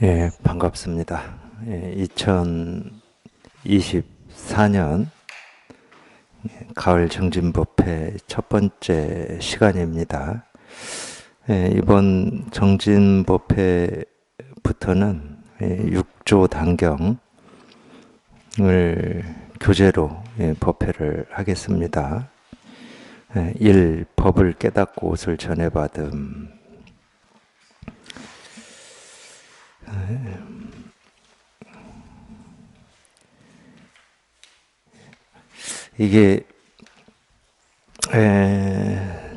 예, 반갑습니다. 예, 2024년 가을 정진법회 첫 번째 시간입니다. 예, 이번 정진법회부터는 6조 단경을 교재로 법회를 하겠습니다. 1. 법을 깨닫고 옷을 전해받음. 이게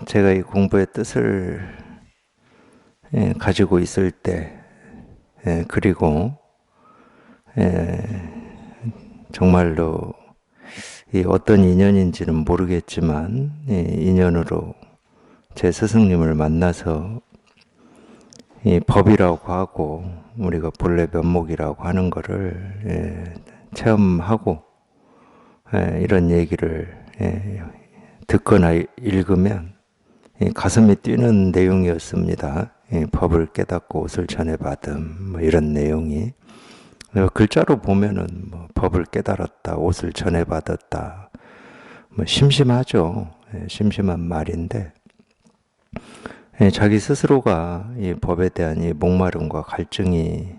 제가 이 공부의 뜻을 가지고 있을 때, 그리고 정말로 이 어떤 인연인지는 모르겠지만 인연으로 제 스승님을 만나서 이 법이라고 하고 우리가 본래 면목이라고 하는 거를 체험하고 이런 얘기를 듣거나 읽으면 가슴이 뛰는 내용이었습니다. 법을 깨닫고 옷을 전해받음, 뭐 이런 내용이 글자로 보면은 뭐 법을 깨달았다, 옷을 전해받았다, 뭐 심심하죠. 심심한 말인데 자기 스스로가 이 법에 대한 이 목마름과 갈증이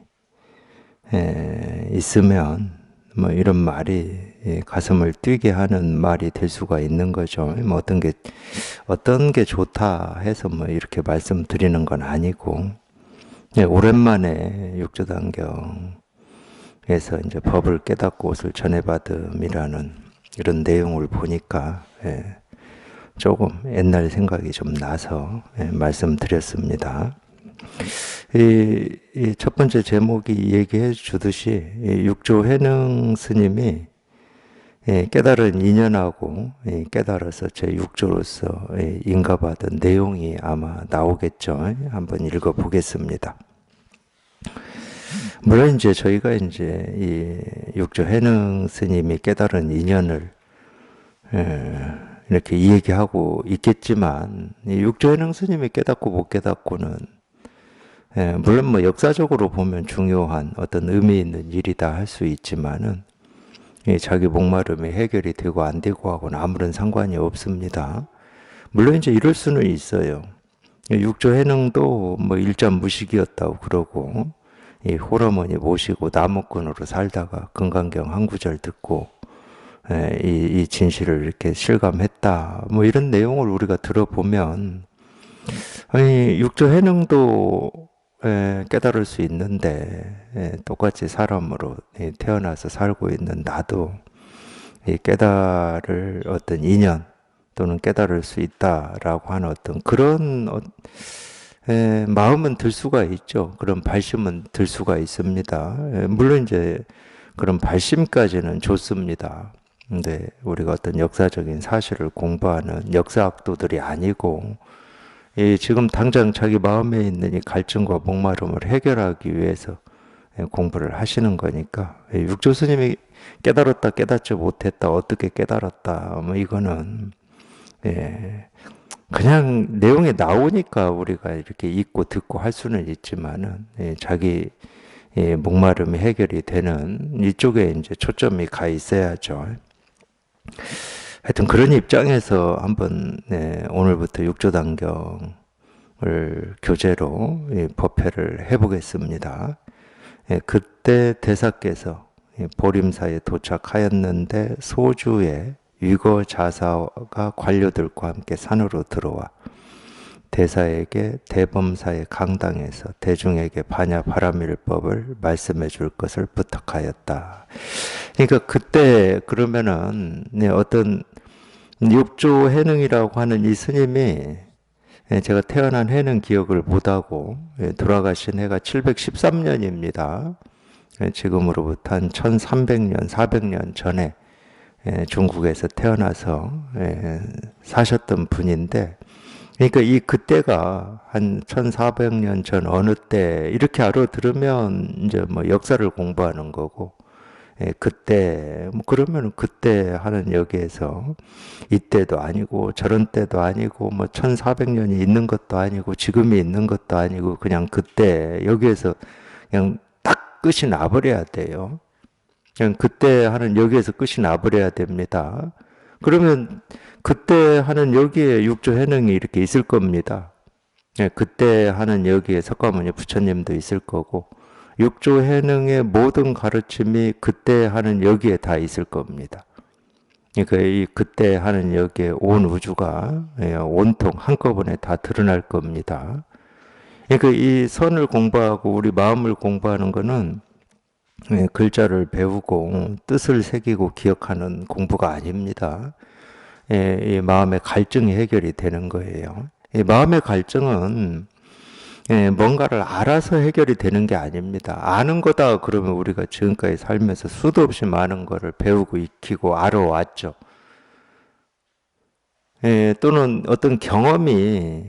있으면 뭐 이런 말이 가슴을 뛰게 하는 말이 될 수가 있는 거죠. 뭐 어떤 게 좋다 해서 뭐 이렇게 말씀드리는 건 아니고, 오랜만에 육조단경에서 이제 법을 깨닫고 옷을 전해받음이라는 이런 내용을 보니까 조금 옛날 생각이 좀 나서 말씀드렸습니다. 이 첫 번째 제목이 얘기해 주듯이 육조 해능 스님이 깨달은 인연하고 깨달아서 제 육조로서 인가받은 내용이 아마 나오겠죠. 한번 읽어 보겠습니다. 물론 이제 저희가 이제 이 육조 해능 스님이 깨달은 인연을 이렇게 얘기하고 있겠지만 이 육조 해능 스님이 깨닫고 못 깨닫고는 물론 뭐 역사적으로 보면 중요한 어떤 의미 있는 일이다 할 수 있지만은 자기 목마름이 해결이 되고 안 되고 하고는 아무런 상관이 없습니다. 물론 이제 이럴 수는 있어요. 육조 해능도 뭐 일잠무식이었다고 그러고 이 홀어머니 모시고 나무꾼으로 살다가 금강경 한 구절 듣고 이 진실을 이렇게 실감했다. 뭐 이런 내용을 우리가 들어보면 아니 육조 해능도 깨달을 수 있는데 똑같이 사람으로 태어나서 살고 있는 나도 깨달을 어떤 인연 또는 깨달을 수 있다라고 하는 어떤 그런 마음은 들 수가 있죠. 그런 발심은 들 수가 있습니다. 물론 이제 그런 발심까지는 좋습니다. 근데 우리가 어떤 역사적인 사실을 공부하는 역사학도들이 아니고 지금 당장 자기 마음에 있는 이 갈증과 목마름을 해결하기 위해서 공부를 하시는 거니까 육조 스님이 깨달았다 깨닫지 못했다 어떻게 깨달았다 뭐 이거는 그냥 내용에 나오니까 우리가 이렇게 읽고 듣고 할 수는 있지만은 자기 목마름이 해결이 되는 이쪽에 이제 초점이 가 있어야죠. 하여튼 그런 입장에서 한번 오늘부터 육조단경을 교재로 법회를 해보겠습니다. 그때 대사께서 보림사에 도착하였는데 소주에 위거자사가 관료들과 함께 산으로 들어와 대사에게 대범사의 강당에서 대중에게 반야 바라밀법을 말씀해 줄 것을 부탁하였다. 그러니까 그때 그러면은 어떤 육조 해능이라고 하는 이 스님이 제가 태어난 해는 기억을 못하고 돌아가신 해가 713년입니다. 지금으로부터 한 1300년, 400년 전에 중국에서 태어나서 사셨던 분인데 그러니까 이 그때가 한 1400년 전 어느 때 이렇게 알아들으면 이제 뭐 역사를 공부하는 거고 그때 뭐 그러면 그때 하는 여기에서 이때도 아니고 저런 때도 아니고 뭐 1400년이 있는 것도 아니고 지금이 있는 것도 아니고 그냥 그때 여기에서 그냥 끝이 나버려야 돼요. 그냥 그때 하는 여기에서 끝이 나버려야 됩니다. 그러면 그때 하는 여기에 육조 해능이 이렇게 있을 겁니다. 예, 그때 하는 여기에 석가모니 부처님도 있을 거고 육조 해능의 모든 가르침이 그때 하는 여기에 다 있을 겁니다. 그러니까 이 그때 하는 여기에 온 우주가 온통 한꺼번에 다 드러날 겁니다. 그러니까 이 선을 공부하고 우리 마음을 공부하는 거는 글자를 배우고 뜻을 새기고 기억하는 공부가 아닙니다. 이 마음의 갈증이 해결이 되는 거예요. 이 마음의 갈증은 뭔가를 알아서 해결이 되는 게 아닙니다. 아는 거다 그러면 우리가 지금까지 살면서 수도 없이 많은 거를 배우고 익히고 알아왔죠. 또는 어떤 경험이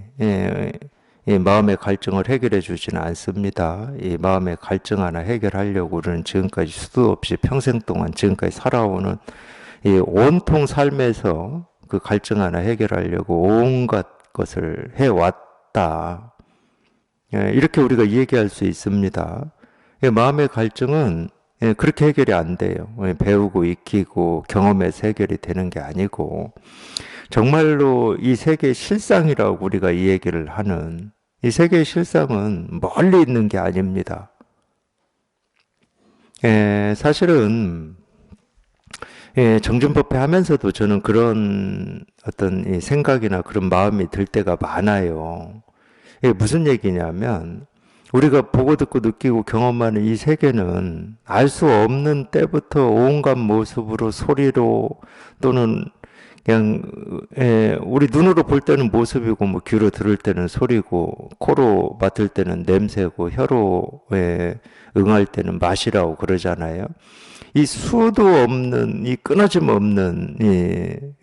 이 마음의 갈증을 해결해 주지는 않습니다. 이 마음의 갈증 하나 해결하려고 우리는 지금까지 수도 없이 평생 동안 지금까지 살아오는 이 온통 삶에서 그 갈증 하나 해결하려고 온갖 것을 해왔다. 이렇게 우리가 얘기할 수 있습니다. 마음의 갈증은 그렇게 해결이 안 돼요. 배우고 익히고 경험에서 해결이 되는 게 아니고 정말로 이 세계의 실상이라고 우리가 이 얘기를 하는 이 세계의 실상은 멀리 있는 게 아닙니다. 사실은 정진법회 하면서도 저는 그런 어떤 이 생각이나 그런 마음이 들 때가 많아요. 이게 무슨 얘기냐면 우리가 보고 듣고 느끼고 경험하는 이 세계는 알 수 없는 때부터 온갖 모습으로 소리로 또는 그냥 우리 눈으로 볼 때는 모습이고 뭐 귀로 들을 때는 소리고 코로 맡을 때는 냄새고 혀로 응할 때는 맛이라고 그러잖아요. 이 수도 없는 이 끊어짐 없는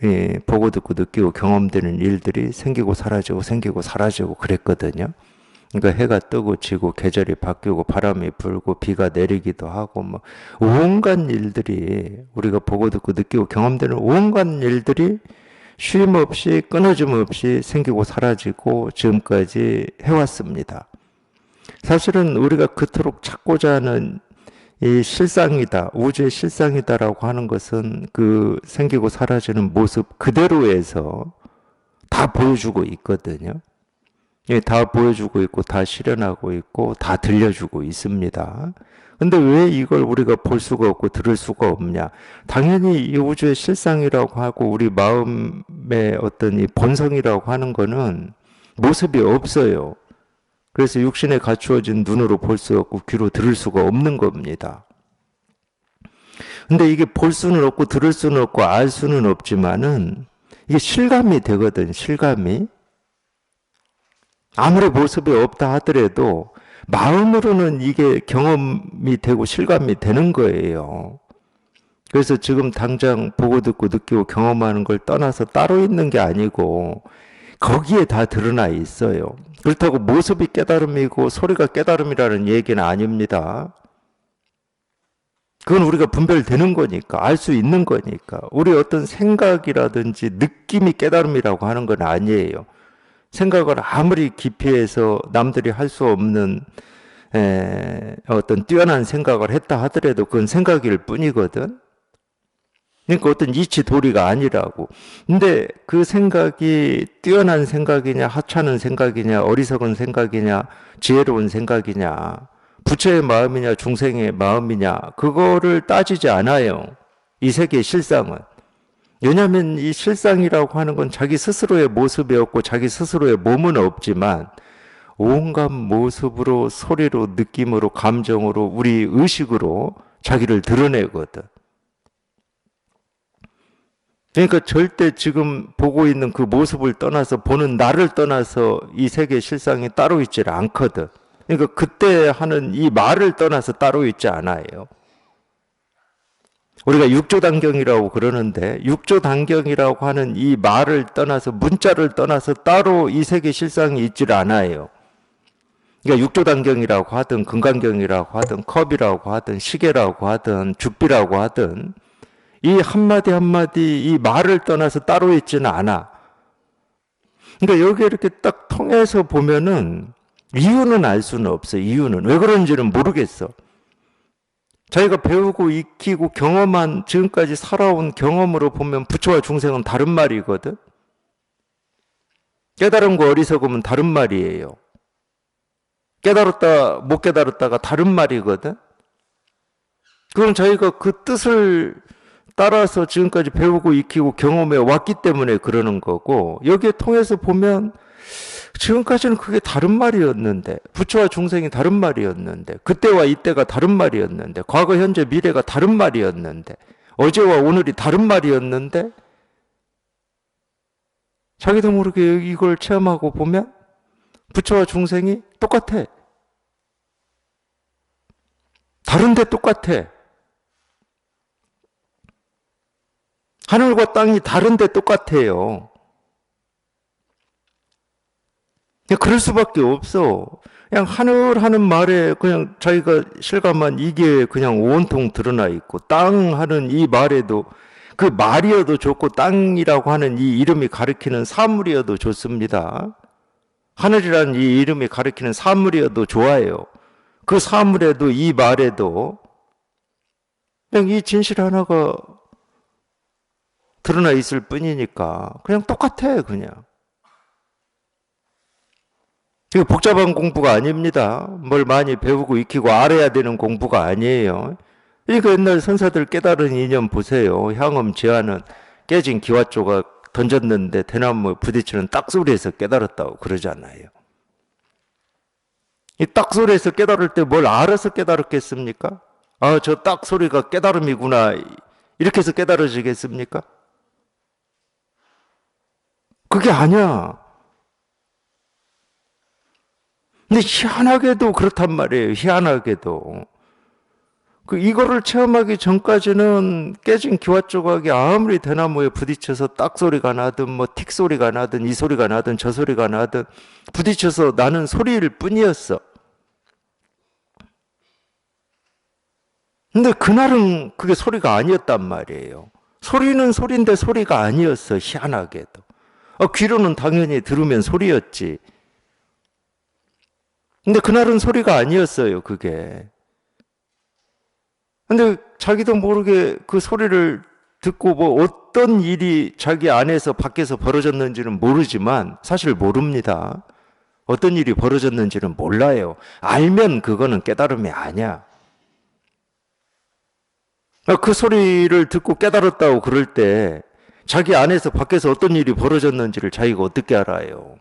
이 보고 듣고 느끼고 경험되는 일들이 생기고 사라지고 그랬거든요. 그러니까 해가 뜨고 지고 계절이 바뀌고 바람이 불고 비가 내리기도 하고 뭐 온갖 일들이 우리가 보고 듣고 느끼고 경험되는 온갖 일들이 쉼 없이 끊어짐 없이 생기고 사라지고 지금까지 해왔습니다. 사실은 우리가 그토록 찾고자 하는 이 실상이다, 우주의 실상이다라고 하는 것은 그 생기고 사라지는 모습 그대로에서 다 보여주고 있거든요. 다 보여주고 있고 다 실현하고 있고 다 들려주고 있습니다. 근데 왜 이걸 우리가 볼 수가 없고 들을 수가 없냐? 당연히 이 우주의 실상이라고 하고 우리 마음의 어떤 이 본성이라고 하는 거는 모습이 없어요. 그래서 육신에 갖추어진 눈으로 볼 수 없고 귀로 들을 수가 없는 겁니다. 근데 이게 볼 수는 없고 들을 수는 없고 알 수는 없지만은 이게 실감이 되거든, 실감이. 아무리 모습이 없다 하더라도 마음으로는 이게 경험이 되고 실감이 되는 거예요. 그래서 지금 당장 보고 듣고 느끼고 경험하는 걸 떠나서 따로 있는 게 아니고 거기에 다 드러나 있어요. 그렇다고 모습이 깨달음이고 소리가 깨달음이라는 얘기는 아닙니다. 그건 우리가 분별되는 거니까, 알 수 있는 거니까. 우리 어떤 생각이라든지 느낌이 깨달음이라고 하는 건 아니에요. 생각을 아무리 깊이해서 남들이 할 수 없는 어떤 뛰어난 생각을 했다 하더라도 그건 생각일 뿐이거든. 그러니까 어떤 이치도리가 아니라고. 근데 그 생각이 뛰어난 생각이냐, 하찮은 생각이냐, 어리석은 생각이냐, 지혜로운 생각이냐, 부처의 마음이냐, 중생의 마음이냐, 그거를 따지지 않아요. 이 세계의 실상은. 왜냐하면 이 실상이라고 하는 건 자기 스스로의 모습이 없고 자기 스스로의 몸은 없지만 온갖 모습으로 소리로 느낌으로 감정으로 우리 의식으로 자기를 드러내거든. 그러니까 절대 지금 보고 있는 그 모습을 떠나서 보는 나를 떠나서 이 세계의 실상이 따로 있지 않거든. 그러니까 그때 하는 이 말을 떠나서 따로 있지 않아요. 우리가 육조단경이라고 그러는데 육조단경이라고 하는 이 말을 떠나서 문자를 떠나서 따로 이 세계 실상이 있질 않아요. 그러니까 육조단경이라고 하든 금강경이라고 하든 컵이라고 하든 시계라고 하든 죽비라고 하든 이 한마디 한마디 이 말을 떠나서 따로 있지는 않아. 그러니까 여기 이렇게 딱 통해서 보면은 이유는 알 수는 없어. 이유는 왜 그런지는 모르겠어. 자기가 배우고 익히고 경험한 지금까지 살아온 경험으로 보면 부처와 중생은 다른 말이거든. 깨달음과 어리석음은 다른 말이에요. 깨달았다 못 깨달았다가 다른 말이거든. 그건 자기가 그 뜻을 따라서 지금까지 배우고 익히고 경험해 왔기 때문에 그러는 거고, 여기에 통해서 보면 지금까지는 그게 다른 말이었는데, 부처와 중생이 다른 말이었는데, 그때와 이때가 다른 말이었는데, 과거 현재 미래가 다른 말이었는데, 어제와 오늘이 다른 말이었는데, 자기도 모르게 이걸 체험하고 보면 부처와 중생이 똑같아. 다른데 똑같아. 하늘과 땅이 다른데 똑같아요. 그럴 수밖에 없어. 그냥 하늘 하는 말에 그냥 자기가 실감한 이게 그냥 온통 드러나 있고, 땅 하는 이 말에도 그 말이어도 좋고, 땅이라고 하는 이 이름이 가리키는 사물이어도 좋습니다. 하늘이라는 이 이름이 가리키는 사물이어도 좋아요. 그 사물에도 이 말에도 그냥 이 진실 하나가 드러나 있을 뿐이니까 그냥 똑같아. 그냥 이거 복잡한 공부가 아닙니다. 뭘 많이 배우고 익히고 알아야 되는 공부가 아니에요. 그러니까 옛날 선사들 깨달은 이념 보세요. 향음 제하는 깨진 기와조각 던졌는데 대나무 부딪히는 딱소리에서 깨달았다고 그러잖아요. 이 딱소리에서 깨달을 때 뭘 알아서 깨달았겠습니까? 아, 저 딱소리가 깨달음이구나, 이렇게 해서 깨달아지겠습니까? 그게 아니야. 근데 희한하게도 그렇단 말이에요. 희한하게도. 이거를 체험하기 전까지는 깨진 기와조각이 아무리 대나무에 부딪혀서 딱 소리가 나든 뭐 틱 소리가 나든 이 소리가 나든 저 소리가 나든 부딪혀서 나는 소리일 뿐이었어. 근데 그날은 그게 소리가 아니었단 말이에요. 소리는 소리인데 소리가 아니었어. 희한하게도. 귀로는 당연히 들으면 소리였지. 근데 그날은 소리가 아니었어요. 그게. 근데 자기도 모르게 그 소리를 듣고 뭐 어떤 일이 자기 안에서 밖에서 벌어졌는지는 모르지만, 사실 모릅니다. 어떤 일이 벌어졌는지는 몰라요. 알면 그거는 깨달음이 아니야. 그 소리를 듣고 깨달았다고 그럴 때 자기 안에서 밖에서 어떤 일이 벌어졌는지를 자기가 어떻게 알아요?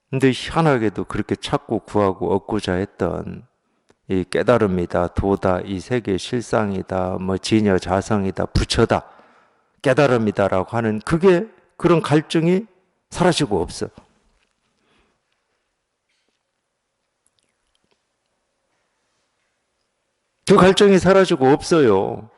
근데 희한하게도 그렇게 찾고 구하고 얻고자 했던 이 깨달음이다, 도다, 이 세계 실상이다, 뭐 진여 자성이다, 부처다, 깨달음이다라고 하는 그게, 그런 갈증이 사라지고 없어. 그 갈증이 사라지고 없어요.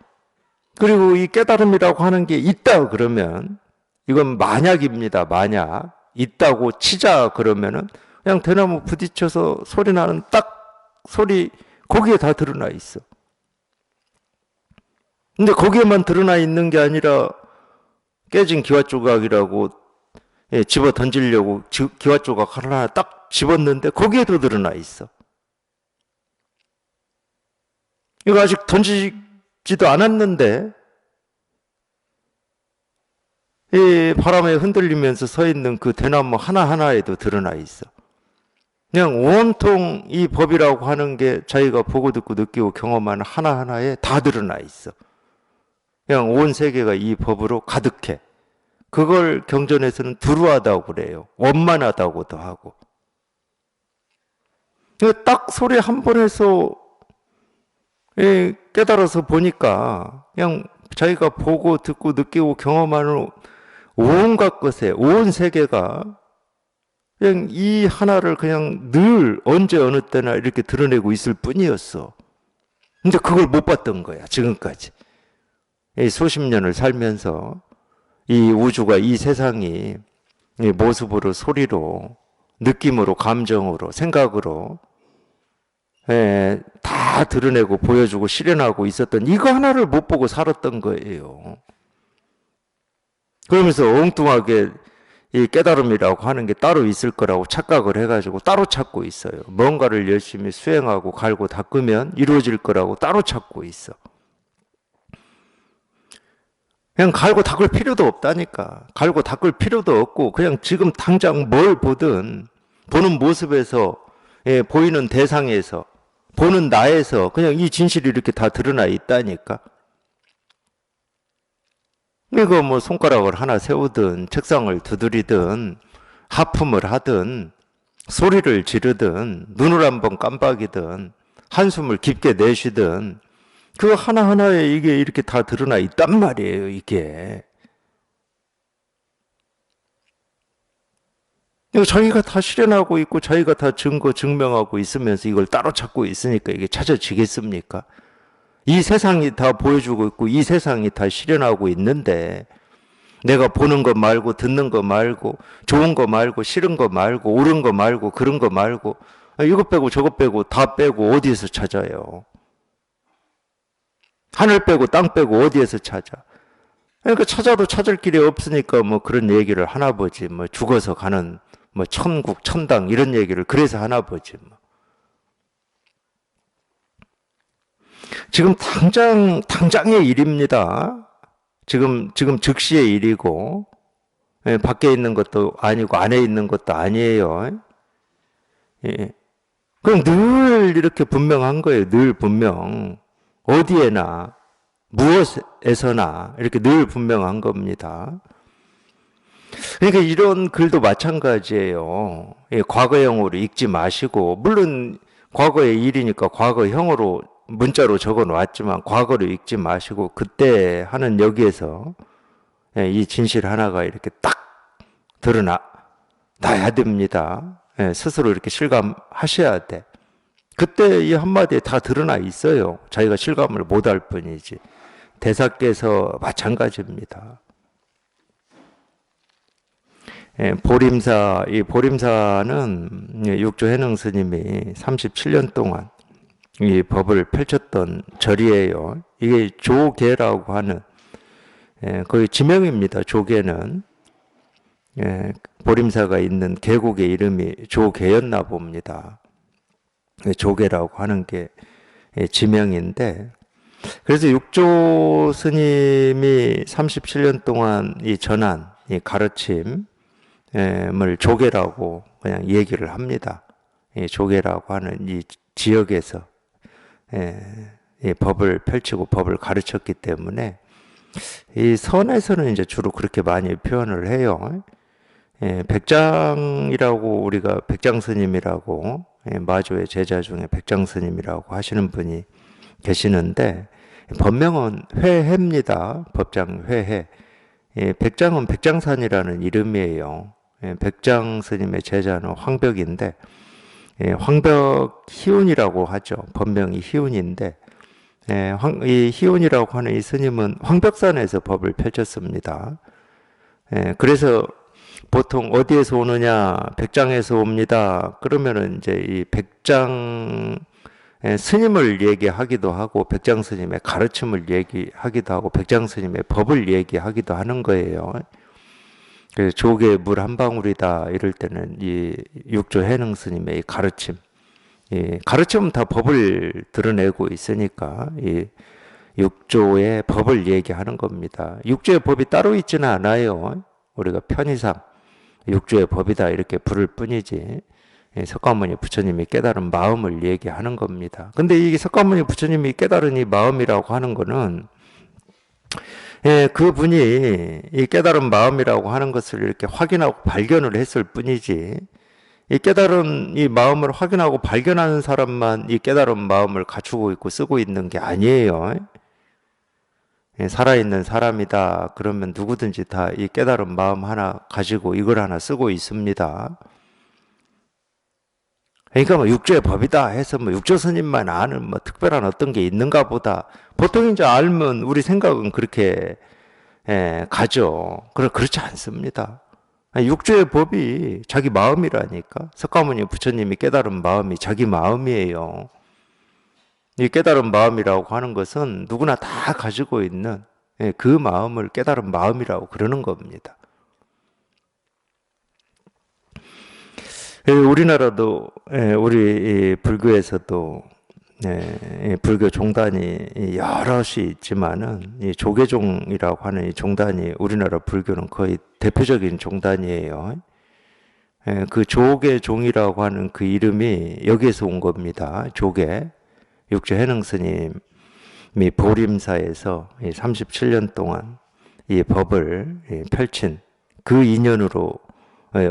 그리고 이 깨달음이라고 하는 게 있다 그러면, 이건 만약입니다. 만약 있다고 치자 그러면은 그냥 대나무 부딪혀서 소리 나는 딱 소리, 거기에 다 드러나 있어. 근데 거기에만 드러나 있는 게 아니라 깨진 기와조각이라고 집어 던지려고 기와조각 하나 딱 집었는데 거기에도 드러나 있어. 이거 아직 던지지도 않았는데 이 바람에 흔들리면서 서 있는 그 대나무 하나하나에도 드러나 있어. 그냥 온통 이 법이라고 하는 게 자기가 보고 듣고 느끼고 경험하는 하나하나에 다 드러나 있어. 그냥 온 세계가 이 법으로 가득해. 그걸 경전에서는 두루하다고 그래요. 원만하다고도 하고. 딱 소리 한 번에서 깨달아서 보니까 그냥 자기가 보고 듣고 느끼고 경험하는 온갖 것에, 온 세계가 그냥 이 하나를 그냥 늘 언제 어느 때나 이렇게 드러내고 있을 뿐이었어. 근데 그걸 못 봤던 거야, 지금까지. 수십 년을 살면서 이 우주가, 이 세상이 이 모습으로, 소리로, 느낌으로, 감정으로, 생각으로 다 드러내고 보여주고 실현하고 있었던 이거 하나를 못 보고 살았던 거예요. 그러면서 엉뚱하게 이 깨달음이라고 하는 게 따로 있을 거라고 착각을 해가지고 따로 찾고 있어요. 뭔가를 열심히 수행하고 갈고 닦으면 이루어질 거라고 따로 찾고 있어. 그냥 갈고 닦을 필요도 없다니까. 갈고 닦을 필요도 없고 그냥 지금 당장 뭘 보든 보는 모습에서, 보이는 대상에서, 보는 나에서 그냥 이 진실이 이렇게 다 드러나 있다니까. 이거 뭐 손가락을 하나 세우든 책상을 두드리든 하품을 하든 소리를 지르든 눈을 한번 깜빡이든 한숨을 깊게 내쉬든 그 하나하나에 이게 이렇게 다 드러나 있단 말이에요, 이게. 이거 자기가 다 실현하고 있고 자기가 다 증거 증명하고 있으면서 이걸 따로 찾고 있으니까 이게 찾아지겠습니까? 이 세상이 다 보여주고 있고 이 세상이 다 실현하고 있는데 내가 보는 거 말고 듣는 거 말고 좋은 거 말고 싫은 거 말고 옳은 거 말고 그런 거 말고 이거 빼고 저거 빼고 다 빼고 어디에서 찾아요? 하늘 빼고 땅 빼고 어디에서 찾아? 그러니까 찾아도 찾을 길이 없으니까 뭐 그런 얘기를 하나 보지. 뭐 죽어서 가는 뭐 천국 천당 이런 얘기를 그래서 하나 보지 뭐. 지금 당장의 일입니다. 지금 즉시의 일이고, 밖에 있는 것도 아니고, 안에 있는 것도 아니에요. 예. 그럼 늘 이렇게 분명한 거예요. 늘 분명. 어디에나, 무엇에서나, 이렇게 늘 분명한 겁니다. 그러니까 이런 글도 마찬가지예요. 과거형으로 읽지 마시고, 물론 과거의 일이니까 과거형으로 문자로 적어 놨지만 과거를 읽지 마시고 그때 하는 여기에서 이 진실 하나가 이렇게 딱 드러나야 됩니다. 스스로 이렇게 실감하셔야 돼. 그때 이 한마디에 다 드러나 있어요. 자기가 실감을 못할 뿐이지. 대사께서 마찬가지입니다. 이 보림사는 육조 해능 스님이 37년 동안 이 법을 펼쳤던 절이에요. 이게 조계라고 하는 거의 지명입니다. 조계는 보림사가 있는 계곡의 이름이 조계였나 봅니다. 조계라고 하는 게 지명인데 그래서 육조 스님이 37년 동안 이 전한 이 가르침을 조계라고 그냥 얘기를 합니다. 조계라고 하는 이 지역에서 법을 펼치고 법을 가르쳤기 때문에 이 선에서는 이제 주로 그렇게 많이 표현을 해요. 백장이라고 우리가 백장스님이라고 마조의 제자 중에 백장스님이라고 하시는 분이 계시는데 법명은 회해입니다. 법장 회해. 백장은 백장산이라는 이름이에요. 백장스님의 제자는 황벽인데 황벽 희운이라고 하죠. 법명이 희운인데 이 희운이라고 하는 이 스님은 황벽산에서 법을 펼쳤습니다. 그래서 보통 어디에서 오느냐 백장에서 옵니다. 그러면은 이제 이 백장 스님을 얘기하기도 하고 백장 스님의 가르침을 얘기하기도 하고 백장 스님의 법을 얘기하기도 하는 거예요. 그래서 조개 물 한 방울이다 이럴 때는 이 육조 해능 스님의 이 가르침, 가르침은 다 법을 드러내고 있으니까 이 육조의 법을 얘기하는 겁니다. 육조의 법이 따로 있지는 않아요. 우리가 편의상 육조의 법이다 이렇게 부를 뿐이지 석가모니 부처님이 깨달은 마음을 얘기하는 겁니다. 근데 이 석가모니 부처님이 깨달은 이 마음이라고 하는 거는 그분이 이 깨달은 마음이라고 하는 것을 이렇게 확인하고 발견을 했을 뿐이지 이 깨달은 이 마음을 확인하고 발견하는 사람만 이 깨달은 마음을 갖추고 있고 쓰고 있는 게 아니에요. 살아있는 사람이다 그러면 누구든지 다 이 깨달은 마음 하나 가지고 이걸 하나 쓰고 있습니다. 그러니까 뭐 육조의 법이다 해서 뭐 육조 스님만 아는 뭐 특별한 어떤 게 있는가 보다. 보통 이제 알면 우리 생각은 그렇게 가죠. 그렇지 않습니다. 육조의 법이 자기 마음이라니까. 석가모니 부처님이 깨달은 마음이 자기 마음이에요. 이 깨달은 마음이라고 하는 것은 누구나 다 가지고 있는 그 마음을 깨달은 마음이라고 그러는 겁니다. 우리나라도 우리 이 불교에서도 이 불교 종단이 여럿이 있지만은 이 조계종이라고 하는 이 종단이 우리나라 불교는 거의 대표적인 종단이에요. 그 조계종이라고 하는 그 이름이 여기에서 온 겁니다. 조계 육조해능 스님이 보림사에서 37년 동안 이 법을 펼친 그 인연으로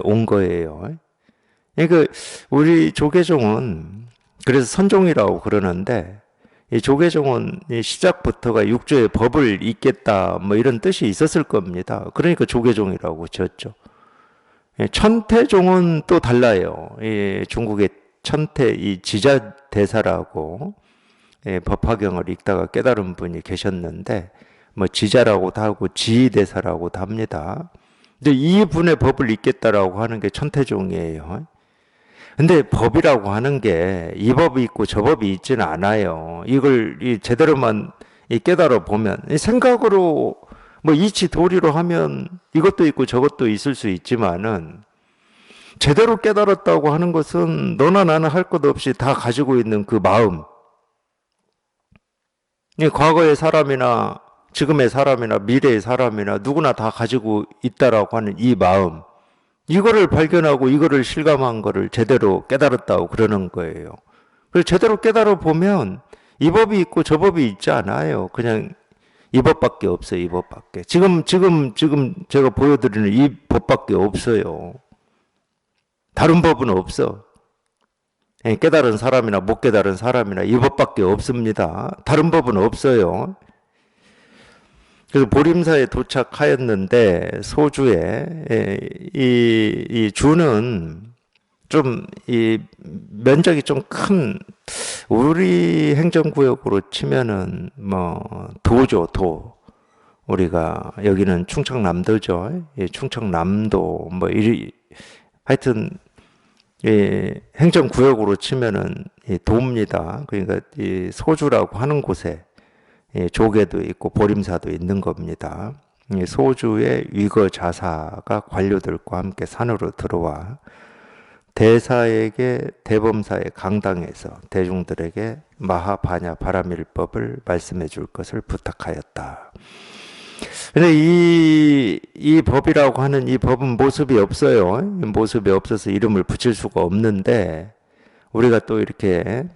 온 거예요. 그러니까 우리 조계종은 그래서 선종이라고 그러는데 이 조계종은 이 시작부터가 육조의 법을 잇겠다 뭐 이런 뜻이 있었을 겁니다. 그러니까 조계종이라고 지었죠. 천태종은 또 달라요. 중국의 천태 이 지자대사라고 법화경을 읽다가 깨달은 분이 계셨는데 뭐 지자라고도 하고 지대사라고도 합니다. 근데 이 분의 법을 잇겠다라고 하는 게 천태종이에요. 근데 법이라고 하는 게 이 법이 있고 저 법이 있지는 않아요. 이걸 제대로만 깨달아 보면 생각으로 뭐 이치 도리로 하면 이것도 있고 저것도 있을 수 있지만은 제대로 깨달았다고 하는 것은 너나 나나 할 것 없이 다 가지고 있는 그 마음. 과거의 사람이나 지금의 사람이나 미래의 사람이나 누구나 다 가지고 있다라고 하는 이 마음. 이거를 발견하고 이거를 실감한 거를 제대로 깨달았다고 그러는 거예요. 그래서 제대로 깨달아 보면 이 법이 있고 저 법이 있지 않아요. 그냥 이 법밖에 없어요. 이 법밖에. 지금 제가 보여드리는 이 법밖에 없어요. 다른 법은 없어. 깨달은 사람이나 못 깨달은 사람이나 이 법밖에 없습니다. 다른 법은 없어요. 그래서 보림사에 도착하였는데 소주에 이 주는 좀 이 면적이 좀 큰 우리 행정구역으로 치면은 뭐 도죠 도. 우리가 여기는 충청남도죠. 충청남도 뭐 하여튼 행정구역으로 치면은 도입니다. 그러니까 이 소주라고 하는 곳에 조계도 있고 보림사도 있는 겁니다. 소주의 위거자사가 관료들과 함께 산으로 들어와 대사에게 대범사의 강당에서 대중들에게 마하바냐 바라밀법을 말씀해 줄 것을 부탁하였다. 근데 이 법이라고 하는 이 법은 모습이 없어요. 모습이 없어서 이름을 붙일 수가 없는데 우리가 또 이렇게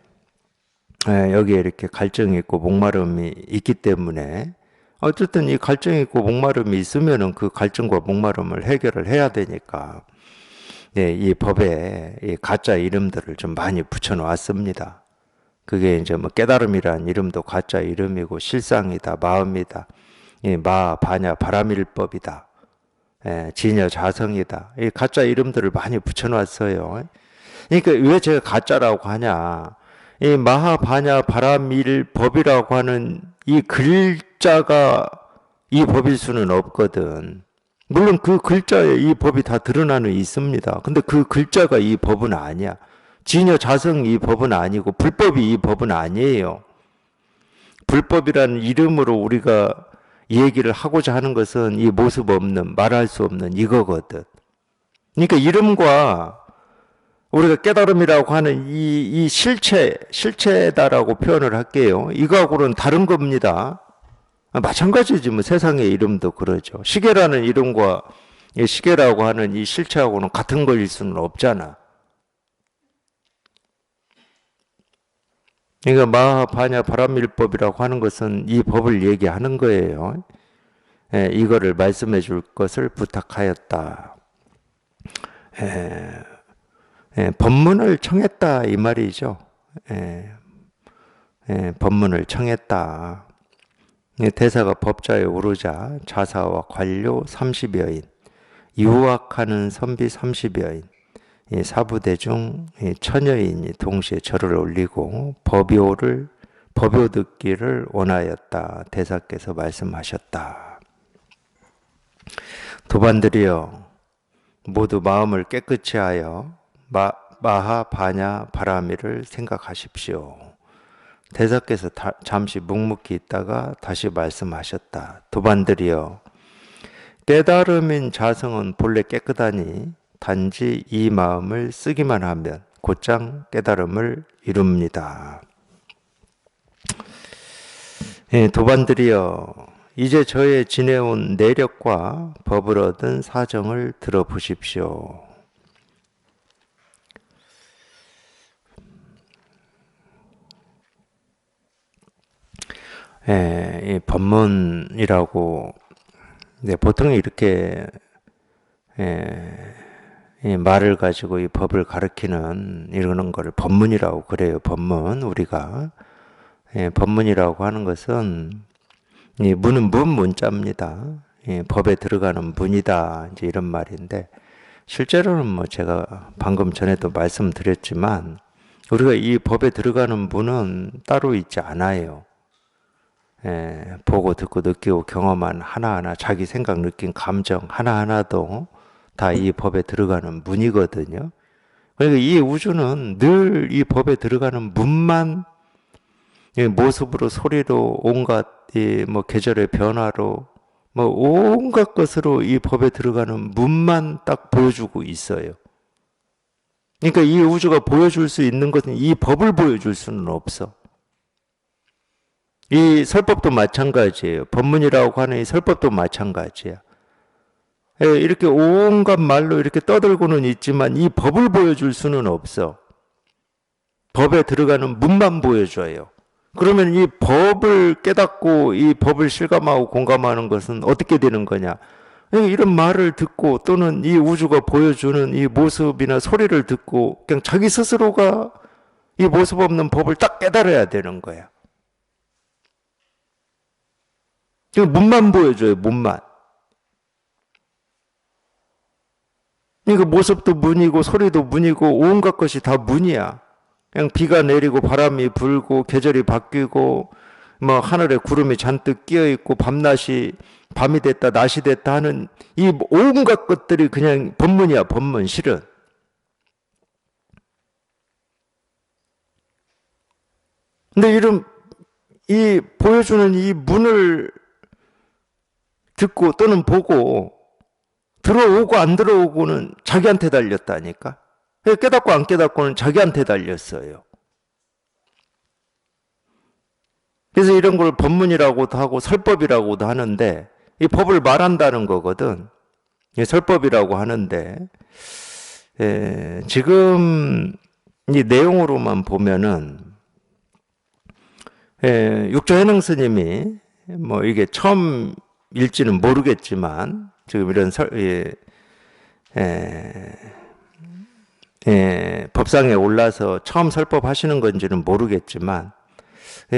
여기에 이렇게 갈증이 있고 목마름이 있기 때문에 어쨌든 이 갈증이 있고 목마름이 있으면은 그 갈증과 목마름을 해결을 해야 되니까 이 법에 이 가짜 이름들을 좀 많이 붙여 놓았습니다. 그게 이제 뭐 깨달음이라는 이름도 가짜 이름이고 실상이다, 마음이다, 마, 바냐, 바라밀법이다, 지녀, 자성이다. 이 가짜 이름들을 많이 붙여 놨어요. 그러니까 왜 제가 가짜라고 하냐? 이 마하바냐 바라밀법이라고 하는 이 글자가 이 법일 수는 없거든. 물론 그 글자에 이 법이 다 드러나는 있습니다. 근데 그 글자가 이 법은 아니야. 지녀 자성 이 법은 아니고 불법이 이 법은 아니에요. 불법이라는 이름으로 우리가 얘기를 하고자 하는 것은 이 모습 없는 말할 수 없는 이거거든. 그러니까 이름과 우리가 깨달음이라고 하는 이 실체다라고 표현을 할게요. 이거하고는 다른 겁니다. 마찬가지지 뭐 세상의 이름도 그러죠. 시계라는 이름과 시계라고 하는 이 실체하고는 같은 거일 수는 없잖아. 그러니까 마하바냐 바라밀법이라고 하는 것은 이 법을 얘기하는 거예요. 이거를 말씀해 줄 것을 부탁하였다. 법문을 청했다 이 말이죠. 법문을 청했다. 대사가 법좌에 오르자 자사와 관료 30여인, 유학하는 선비 30여인, 사부대중 1000여인이 동시에 절을 올리고 법요 듣기를 원하였다. 대사께서 말씀하셨다. 도반들이여 모두 마음을 깨끗이 하여 마하바냐 바라밀을 생각하십시오. 대사께서 잠시 묵묵히 있다가 다시 말씀하셨다. 도반들이여 깨달음인 자성은 본래 깨끗하니 단지 이 마음을 쓰기만 하면 곧장 깨달음을 이룹니다. 도반들이여, 이제 저의 지내온 내력과 법을 얻은 사정을 들어보십시오. 이 법문이라고 보통 이렇게 이 말을 가지고 이 법을 가르치는 이러는 걸 법문이라고 그래요. 법문. 우리가 법문이라고 하는 것은 이 문은 문자입니다. 법에 들어가는 문이다, 이제 이런 말인데, 실제로는 뭐 제가 방금 전에도 말씀드렸지만 우리가 이 법에 들어가는 문은 따로 있지 않아요. 보고 듣고 느끼고 경험한 하나하나, 자기 생각 느낀 감정 하나하나도 다 이 법에 들어가는 문이거든요. 그러니까 이 우주는 늘 이 법에 들어가는 문만, 모습으로, 소리로, 온갖 뭐 계절의 변화로, 뭐 온갖 것으로 이 법에 들어가는 문만 딱 보여주고 있어요. 그러니까 이 우주가 보여줄 수 있는 것은 이 법을 보여줄 수는 없어. 이 설법도 마찬가지예요. 법문이라고 하는 이 설법도 마찬가지야. 이렇게 온갖 말로 이렇게 떠들고는 있지만 이 법을 보여줄 수는 없어. 법에 들어가는 문만 보여줘요. 그러면 이 법을 깨닫고 이 법을 실감하고 공감하는 것은 어떻게 되는 거냐? 이런 말을 듣고 또는 이 우주가 보여주는 이 모습이나 소리를 듣고 그냥 자기 스스로가 이 모습 없는 법을 딱 깨달아야 되는 거야. 문만 보여줘요, 문만. 그러니까 모습도 문이고 소리도 문이고 온갖 것이 다 문이야. 그냥 비가 내리고 바람이 불고 계절이 바뀌고 뭐 하늘에 구름이 잔뜩 끼어 있고 밤낮이 밤이 됐다 낮이 됐다 하는 이 온갖 것들이 그냥 법문이야, 법문. 실은 근데 이런 이 보여주는 이 문을 듣고 또는 보고 들어오고 안 들어오고는 자기한테 달렸다니까. 깨닫고 안 깨닫고는 자기한테 달렸어요. 그래서 이런 걸 법문이라고도 하고 설법이라고도 하는데, 이 법을 말한다는 거거든. 설법이라고 하는데, 지금 이 내용으로만 보면은 육조해능 스님이 뭐 이게 처음일지는 모르겠지만 지금 이런 법상에 올라서 처음 설법하시는 건지는 모르겠지만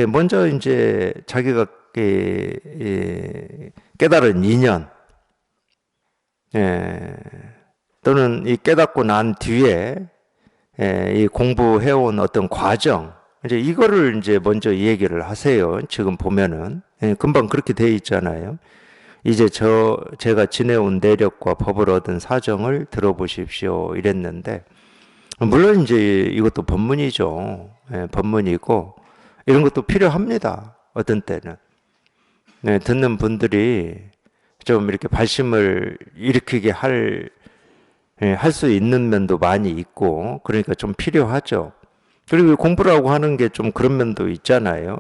먼저 이제 자기가 깨달은 인연 또는 이 깨닫고 난 뒤에 이 공부해온 어떤 과정, 이제 이거를 이제 먼저 이 얘기를 하세요. 지금 보면은 금방 그렇게 돼 있잖아요. 이제 제가 지내온 내력과 법을 얻은 사정을 들어보십시오, 이랬는데, 물론 이제 이것도 법문이죠. 법문이고 이런 것도 필요합니다. 어떤 때는 듣는 분들이 좀 이렇게 발심을 일으키게 할 수 있는 면도 많이 있고, 그러니까 좀 필요하죠. 그리고 공부라고 하는 게 좀 그런 면도 있잖아요.